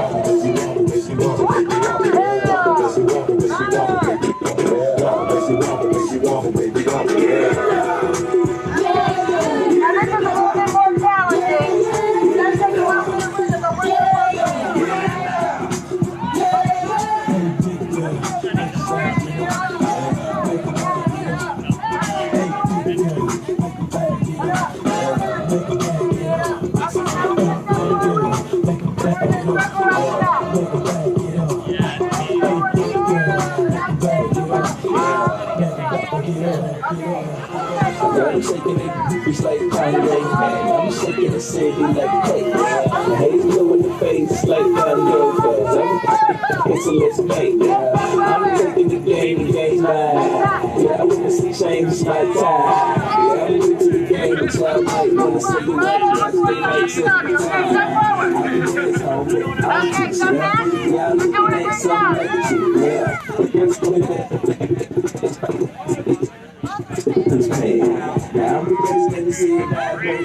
I'm shaking it, it's like Kanye, man. I'm shaking the city like crazy. The haze glow in the face like Kanye, so let's make it. I'm taking the game mine. Yeah, I wanna see change, it's my time. Yeah, I'm into the game, it's all right. Wanna see the way, just to make some time. Okay, come back. You're doing a great job. Now I'm the president to see it bad way.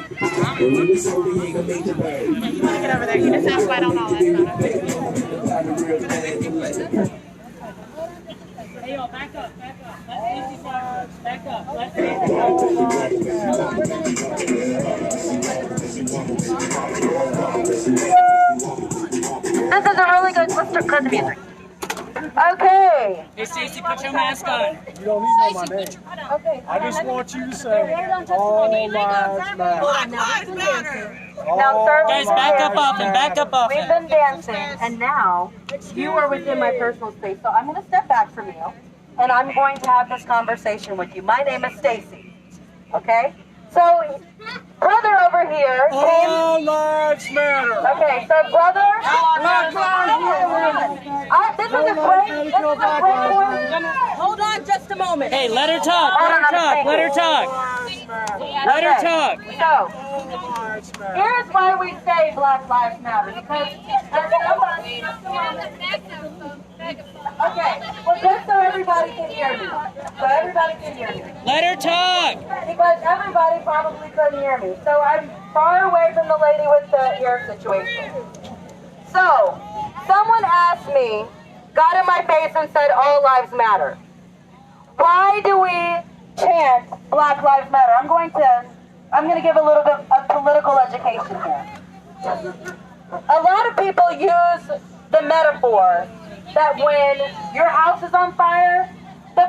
And when it's over, you ain't gonna make the bird. Get over there. You just ask why I don't know. Hey, y'all, back up. Let Stacey talk. Back up. Let This is a really good. Let's cut the music. Okay. Hey, Stacey, put your mask on. You don't need to know my name. Okay. I just want you to say, all lives matter. Now, sir, Guys, back up off him. Back up off we've him. been dancing, and now you are within my personal space. So I'm going to step back from you, and I'm going to have this conversation with you. My name is Stacy. Okay? So, brother over here. All lives matter. Okay, so brother. This is a great point. Hold on just a moment. Hey, let her talk. Let her talk. So, here's why we say Black Lives Matter. Because as somebody... Okay, well, just so everybody can hear me. Let her talk. Because everybody probably couldn't hear me. So I'm far away from the lady with the ear situation. So, someone asked me, got in my face and said, all lives matter. Why do we chant Black Lives Matter? I'm going to give a little bit of political education here. A lot of people use the metaphor that when your house is on fire, the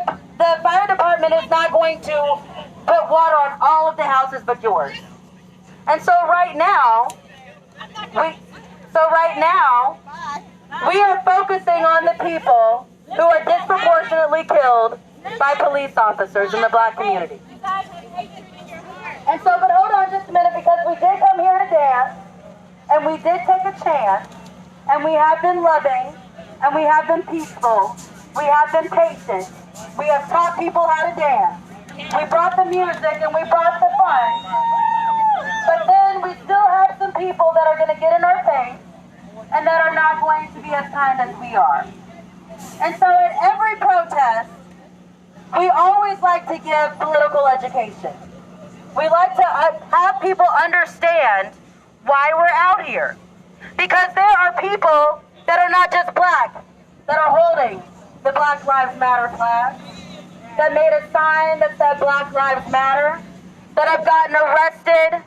fire department is not going to put water on all of the houses but yours. And so right now, we are focusing on the people who are disproportionately killed by police officers in the Black community. And so, but hold on just a minute, because we did come here to dance, and we did take a chance, and we have been loving, and we have been peaceful, we have been patient, We have taught people how to dance. We brought the music and we brought the fun. But then we still have some people that are going to get in our face and that are not going to be as kind as we are. And so at every protest, we always like to give political education. We like to have people understand why we're out here. Because there are people that are not just black, that are holding the Black Lives Matter flag, that made a sign that said Black Lives Matter, that have gotten arrested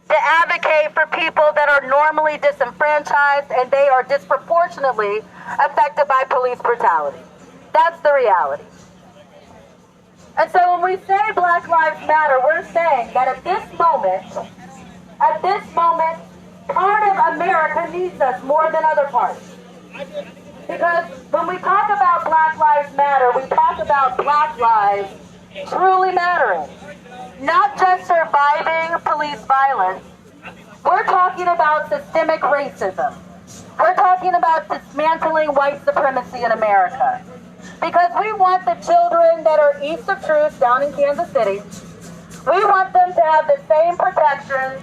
to advocate for people that are normally disenfranchised and they are disproportionately affected by police brutality. That's the reality. And so when we say Black Lives Matter, we're saying that at this moment, part of America needs us more than other parts. Because when we talk about Black Lives Matter, we talk about Black lives truly mattering. Not just surviving police violence. We're talking about systemic racism. We're talking about dismantling white supremacy in America. Because we want the children that are east of Truth down in Kansas City, we want them to have the same protections.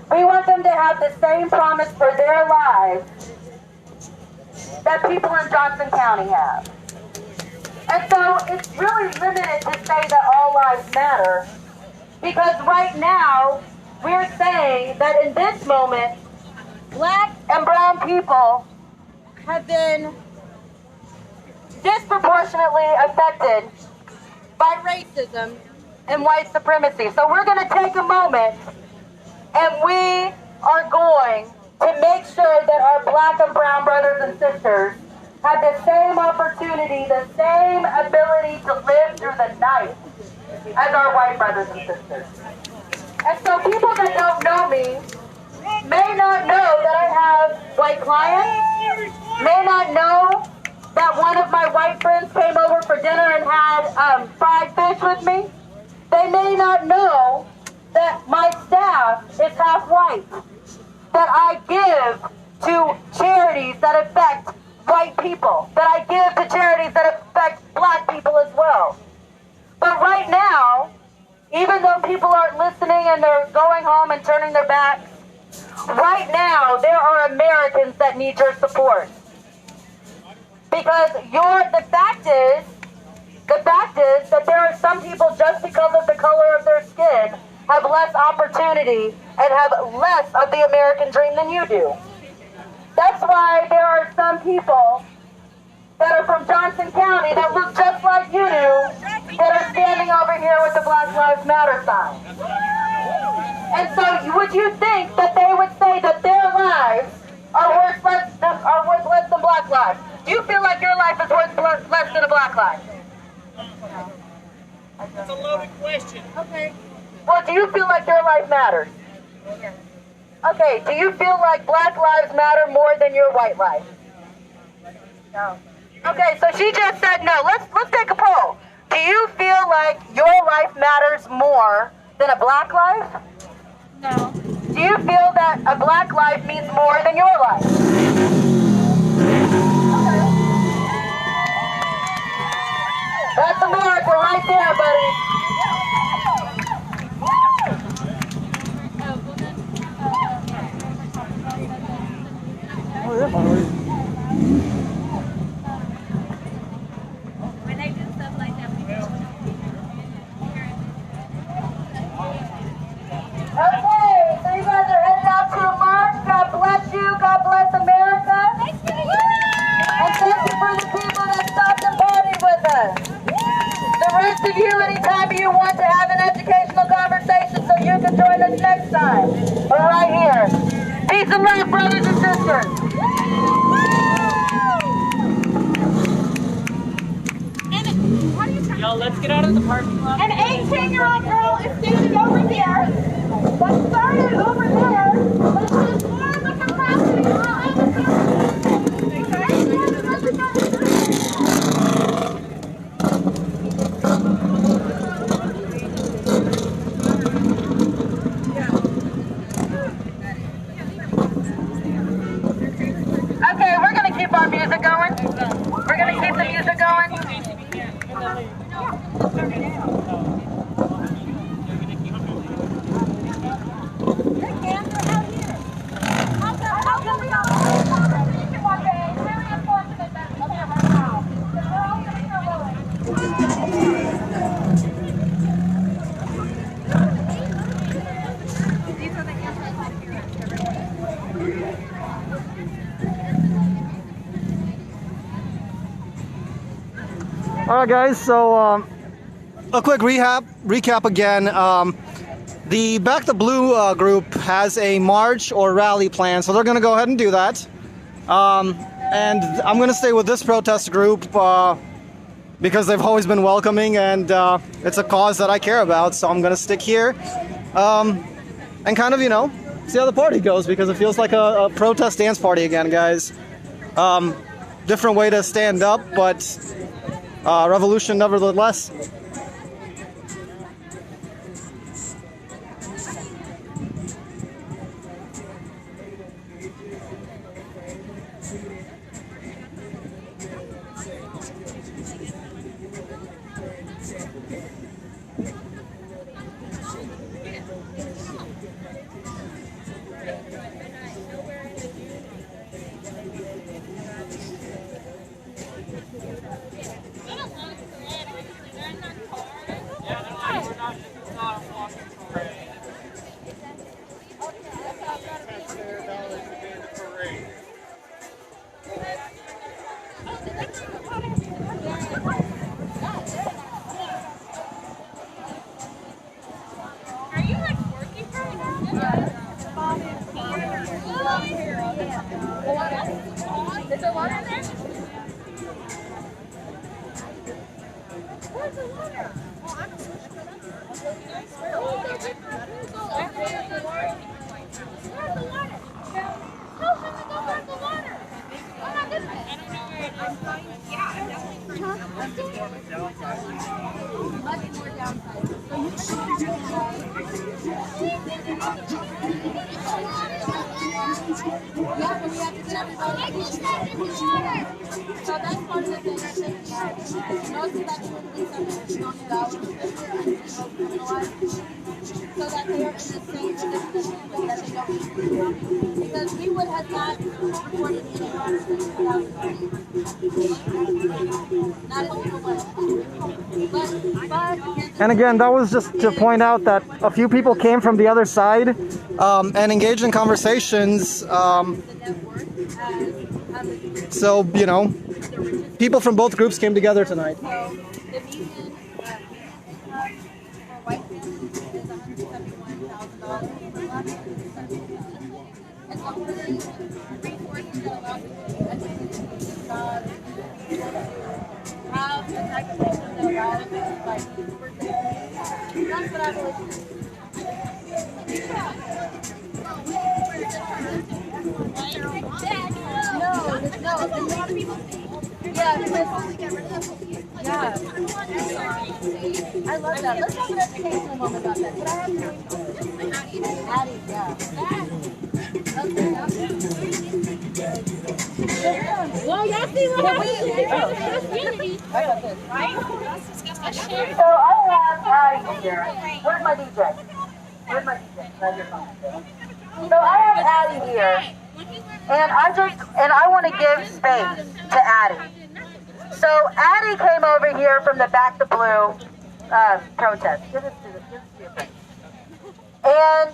We want them to have the same promise for their lives that people in Johnson County have. And so it's really limited to say that all lives matter, because right now we're saying that in this moment, black and brown people have been disproportionately affected by racism and white supremacy. So we're going to take a moment and we are going to make sure that our black and brown brothers and sisters have the same opportunity, the same ability to live through the night as our white brothers and sisters. And so people that don't know me may not know that I have white clients, may not know that one of my white friends came over for dinner and had fried fish with me. They may not know that my staff is half white, that I give to charities that affect white people, that I give to charities that affect black people as well. But right now, even though people aren't listening and they're going home and turning their backs, right now there are Americans that need your support. Because the fact is that there are some people, just because of the color of their skin, have less opportunity and have less of the American dream than you do. That's why there are some people that are from Johnson County that look just like you do that are standing over here with the Black Lives Matter sign. And so would you think that they would say that their lives are worth less than black lives? Do you feel like your life is worth less than a black life? That's a loaded question. Okay. Well, do you feel like your life matters? Yes. Okay, do you feel like black lives matter more than your white life? No. Okay, so she just said no. Let's take a poll. Do you feel like your life matters more than a black life? No. Do you feel that a black life means more than your life? Okay. That's America right there, buddy. Oh, yeah, Harley. When they do stuff like that, we do. Okay, so you guys are headed out to a march. God bless you. God bless America. And thank you for the people that stopped and partied with us. The rest of you, anytime you want to have an educational conversation so you can join us next time, we're right here. Peace and love, brothers and sisters. Yo, let's get out of the parking lot. An 18-year-old girl is standing over here. That started over there, but it has more of the capacity on Okay, we're going to keep our music going. We're going to keep the music going. All right, guys. So a quick recap again. The Back the Blue group has a march or rally plan, so they're going to go ahead and do that. And I'm going to stay with this protest group because they've always been welcoming, and it's a cause that I care about. So I'm going to stick here and kind of, see how the party goes, because it feels like a protest dance party again, guys. Different way to stand up, but revolution nevertheless. Is there water in there? Where's the water? Oh, I'm switching for that. Where's the water? How come we don't have the water? Oh my goodness. I don't know where it is. Yeah, definitely. Much more downside. Yeah, but we have to get everybody. So that's part of the thing. Most of that so that they are in the same position that they don't. Because we would have not reported any harm without not a single one. But And again, that was just to point out that a few people came from the other side and engaged in conversations. So, people from both groups came together tonight. I love that. Let's have an educational moment about that. Could I have your Addie, yeah. Well, y'all see what So I have Addie here. Where's my DJ? Where's my DJ? So I have Addie here, and I want to give space to Addie. So Addie came over here from the Back the Blue protest. Give this to your face. And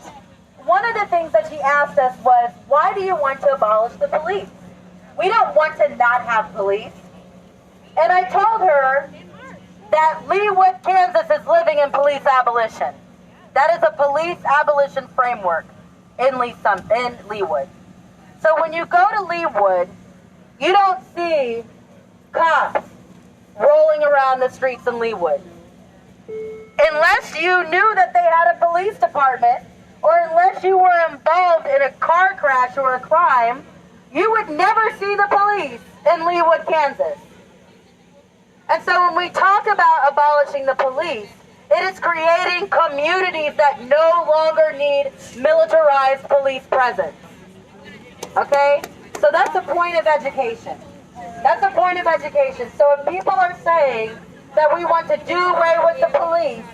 one of the things that she asked us was, why do you want to abolish the police? We don't want to not have police. And I told her that Leawood, Kansas is living in police abolition. That is a police abolition framework in Leawood. So when you go to Leawood, you don't see cops rolling around the streets in Leawood. Unless you knew that they had a police department, or unless you were involved in a car crash or a crime, you would never see the police in Leawood, Kansas. And so when we talk about abolishing the police, it is creating communities that no longer need militarized police presence. Okay? So that's the point of education. That's the point of education. So if people are saying that we want to do away with the police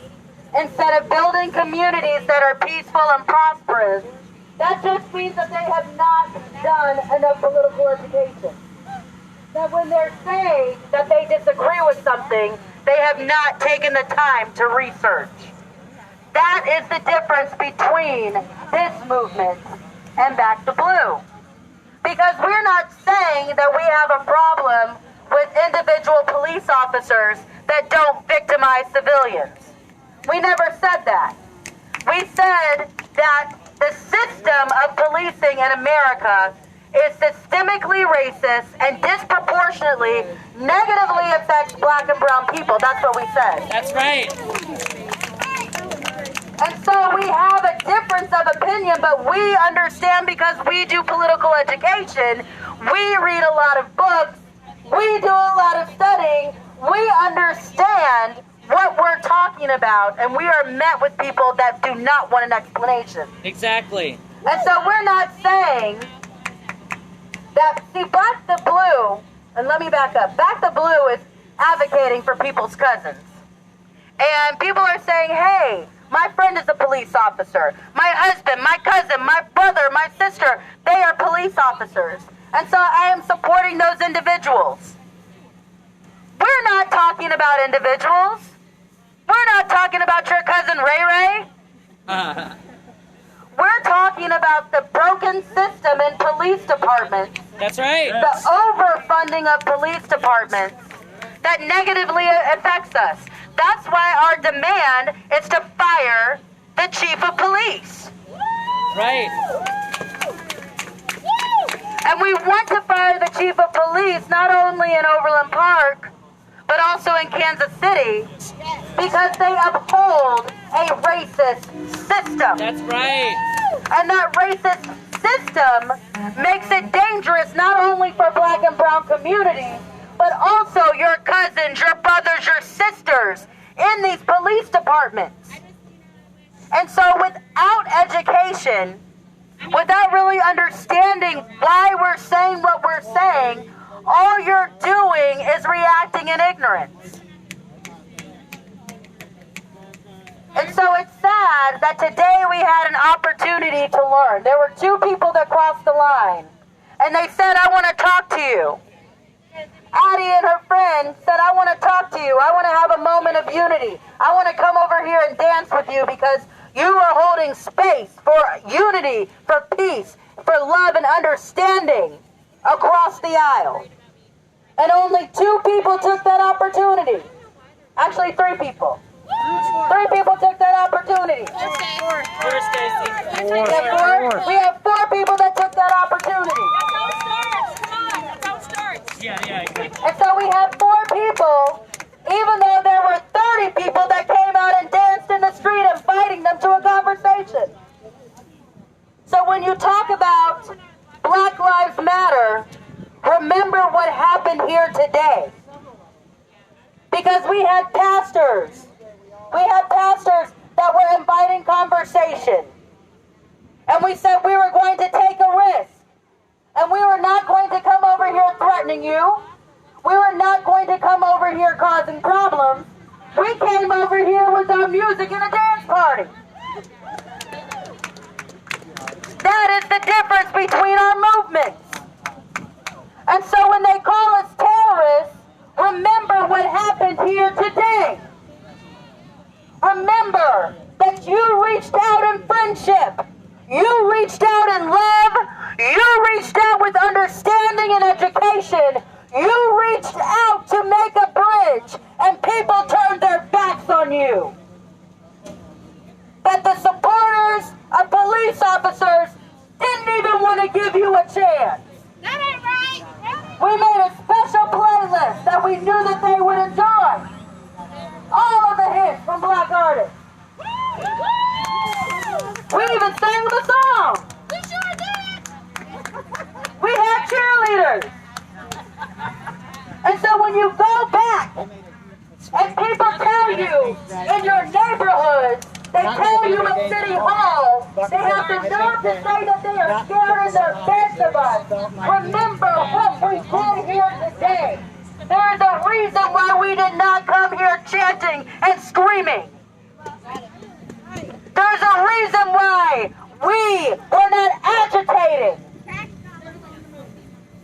instead of building communities that are peaceful and prosperous, that just means that they have not done enough political education. That when they're saying that they disagree with something, they have not taken the time to research. That is the difference between this movement and Back to Blue. Because we're not saying that we have a problem with individual police officers that don't victimize civilians. We never said that. We said that the system of policing in America is systemically racist and disproportionately negatively affects black and brown people. That's what we said. That's right. And so we have a difference of opinion, but we understand because we do political education, we read a lot of books, we do a lot of studying, we understand what we're talking about, and we are met with people that do not want an explanation. Exactly. And so we're not saying that, see, Back the Blue, and let me back up, Back the Blue is advocating for people's cousins. And people are saying, hey, my friend is a police officer. My husband, my cousin, my brother, my sister, they are police officers. And so I am supporting those individuals. We're not talking about individuals. We're not talking about your cousin Ray Ray. We're talking about the broken system in police departments. That's right. The overfunding of police departments that negatively affects us. That's why our demand is to fire the chief of police. Right. And we want to fire the chief of police not only in Overland Park, but also in Kansas City, because they uphold a racist system. That's right. And that racist system makes it dangerous not only for black and brown communities, but also your cousins, your brothers, your sisters in these police departments. And so without education, without really understanding why we're saying what we're saying, all you're doing is reacting in ignorance. And so it's sad that today we had an opportunity to learn. There were two people that crossed the line, and they said, I want to talk to you. Addie and her friend said, I want to talk to you. I want to have a moment of unity. I want to come over here and dance with you because you are holding space for unity, for peace, for love and understanding across the aisle. And only two people took that opportunity. Actually, three people. Three people took that opportunity. Four, Stacy. We have four people that took that opportunity. That's how it starts. Yeah. And so we have four people, even though there were 30 people that came out and danced in the street inviting them to a conversation. So when you talk about Black Lives Matter, remember what happened here today. Because we had pastors. We had pastors that were inviting conversation. And we said we were going to take a risk. And we were not going to come over here threatening you. We were not going to come over here causing problems. We came over here with our music and a dance party. That is the difference between our movements. And so when they call us terrorists, remember what happened here today. Remember that you reached out in friendship. You reached out in love. You reached out with understanding and education. You reached out to make a bridge, and people turned their backs on you. That the supporters of police officers didn't even want to give you a chance. That ain't right. We made a special playlist that we knew that they would enjoy. All of the hits from black artists. We even sang the song. We sure did. We had cheerleaders. And so when you go back and people tell you in your neighborhoods, they tell you at City Hall, they have the nerve to say that they are scared in their beds of us. Remember what we did here today. There is a reason why we did not come here chanting and screaming. There's a reason why we were not agitated.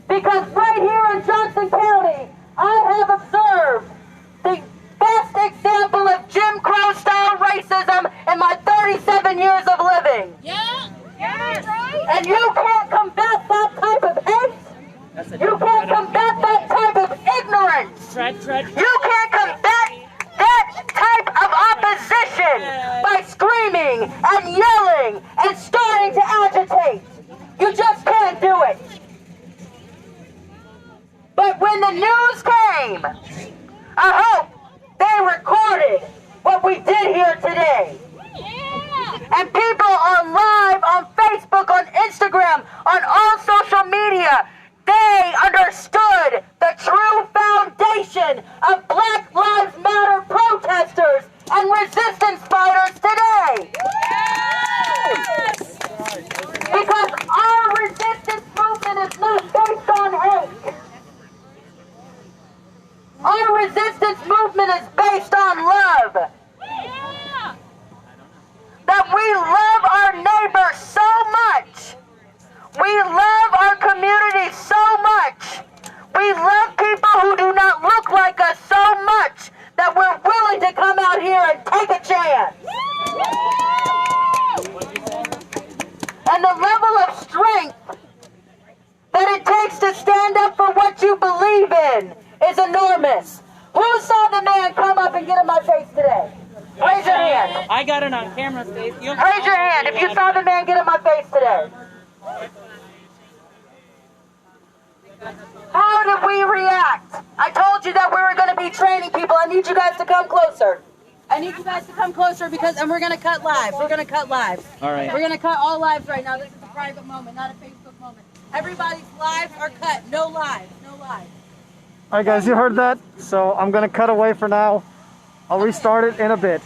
Because right here in Johnson County, I have observed the best example of Jim Crow style racism in my 37 years of living. Yeah. Right. And you can't combat that type of hate. You can't combat that type of ignorance. You can't combat that type of opposition by screaming and yelling and starting to agitate. You just can't do it. But when the news came, I hope they recorded what we did here today. And people are live on Facebook, on Instagram, on all social media. They understood the true foundation of Black Lives Matter protesters and resistance fighters today. Because our resistance movement is not based on hate. Our resistance movement is based on love. That we love our neighbor so much. We love our community so much. We love people who do not look like us so much that we're willing to come out here and take a chance. And the level of strength that it takes to stand up for what you believe in is enormous. Who saw the man come up and get in my face today? Raise your hand. I got it on camera, Stacey. Raise your hand if you saw the man get in my face today. How did we react? I told you that we were going to be training people. I need you guys to come closer. I need you guys to come closer and we're going to cut live. We're going to cut live. All right. We're going to cut all lives right now. This is a private moment, not a Facebook moment. Everybody's lives are cut. No lives. No lives. All right, guys, you heard that. So I'm going to cut away for now. I'll restart it in a bit.